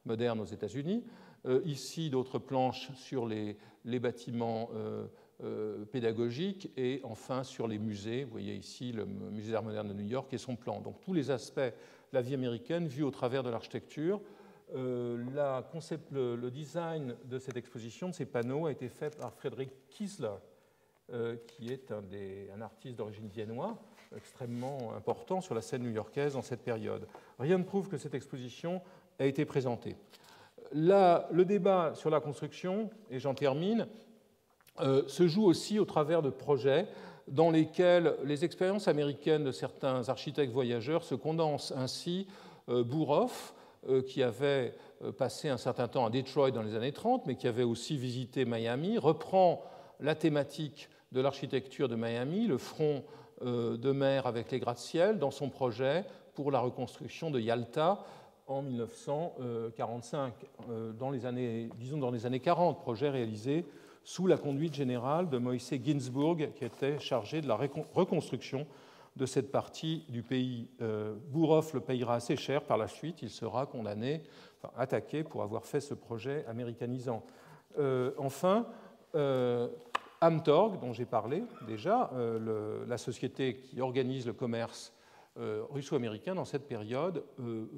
moderne aux États-Unis. Ici, d'autres planches sur les bâtiments pédagogiques et enfin sur les musées. Vous voyez ici le Musée d'art moderne de New York et son plan. Donc tous les aspects de la vie américaine vus au travers de l'architecture. Le design de cette exposition, de ces panneaux, a été fait par Friedrich Kiesler, qui est un artiste d'origine viennoise, extrêmement important sur la scène new-yorkaise dans cette période. Rien ne prouve que cette exposition a été présentée. Le débat sur la construction, et j'en termine, se joue aussi au travers de projets dans lesquels les expériences américaines de certains architectes voyageurs se condensent. Ainsi, Bourhoff, qui avait passé un certain temps à Detroit dans les années 30, mais qui avait aussi visité Miami, reprend la thématique de l'architecture de Miami, le front de mer avec les gratte-ciel, dans son projet pour la reconstruction de Yalta en 1945, dans les années 40, projet réalisé sous la conduite générale de Moïse Ginsburg, qui était chargé de la reconstruction de cette partie du pays. Bourhoff le payera assez cher par la suite, il sera attaqué pour avoir fait ce projet américanisant. Enfin, Amtorg, dont j'ai parlé déjà, la société qui organise le commerce russo-américain dans cette période,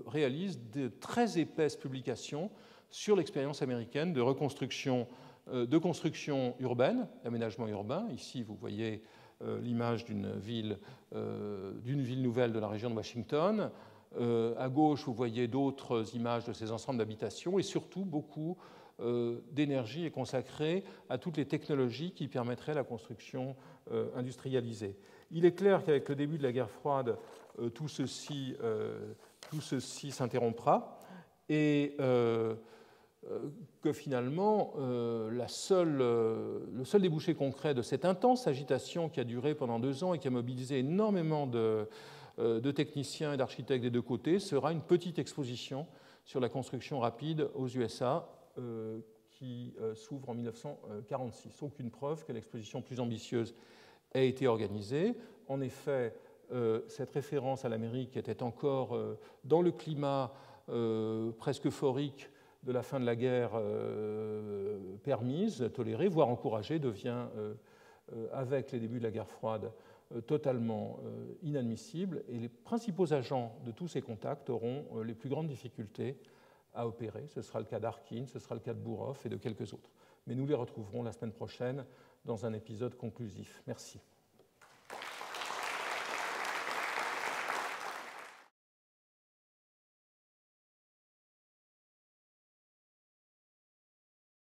réalise de très épaisses publications sur l'expérience américaine de reconstruction de construction urbaine, d'aménagement urbain. Ici, vous voyez l'image d'une ville nouvelle de la région de Washington. À gauche, vous voyez d'autres images de ces ensembles d'habitations, et surtout, beaucoup d'énergie est consacrée à toutes les technologies qui permettraient la construction industrialisée. Il est clair qu'avec le début de la guerre froide, tout ceci s'interrompra, et que finalement, le seul débouché concret de cette intense agitation qui a duré pendant 2 ans et qui a mobilisé énormément de techniciens et d'architectes des deux côtés sera une petite exposition sur la construction rapide aux USA qui s'ouvre en 1946. Aucune preuve que l'exposition plus ambitieuse ait été organisée. En effet, cette référence à l'Amérique était encore dans le climat presque euphorique de la fin de la guerre permise, tolérée, voire encouragée, devient, avec les débuts de la guerre froide, totalement inadmissible. Et les principaux agents de tous ces contacts auront les plus grandes difficultés à opérer. Ce sera le cas d'Arkin, ce sera le cas de Bourhoff et de quelques autres. Mais nous les retrouverons la semaine prochaine dans un épisode conclusif. Merci.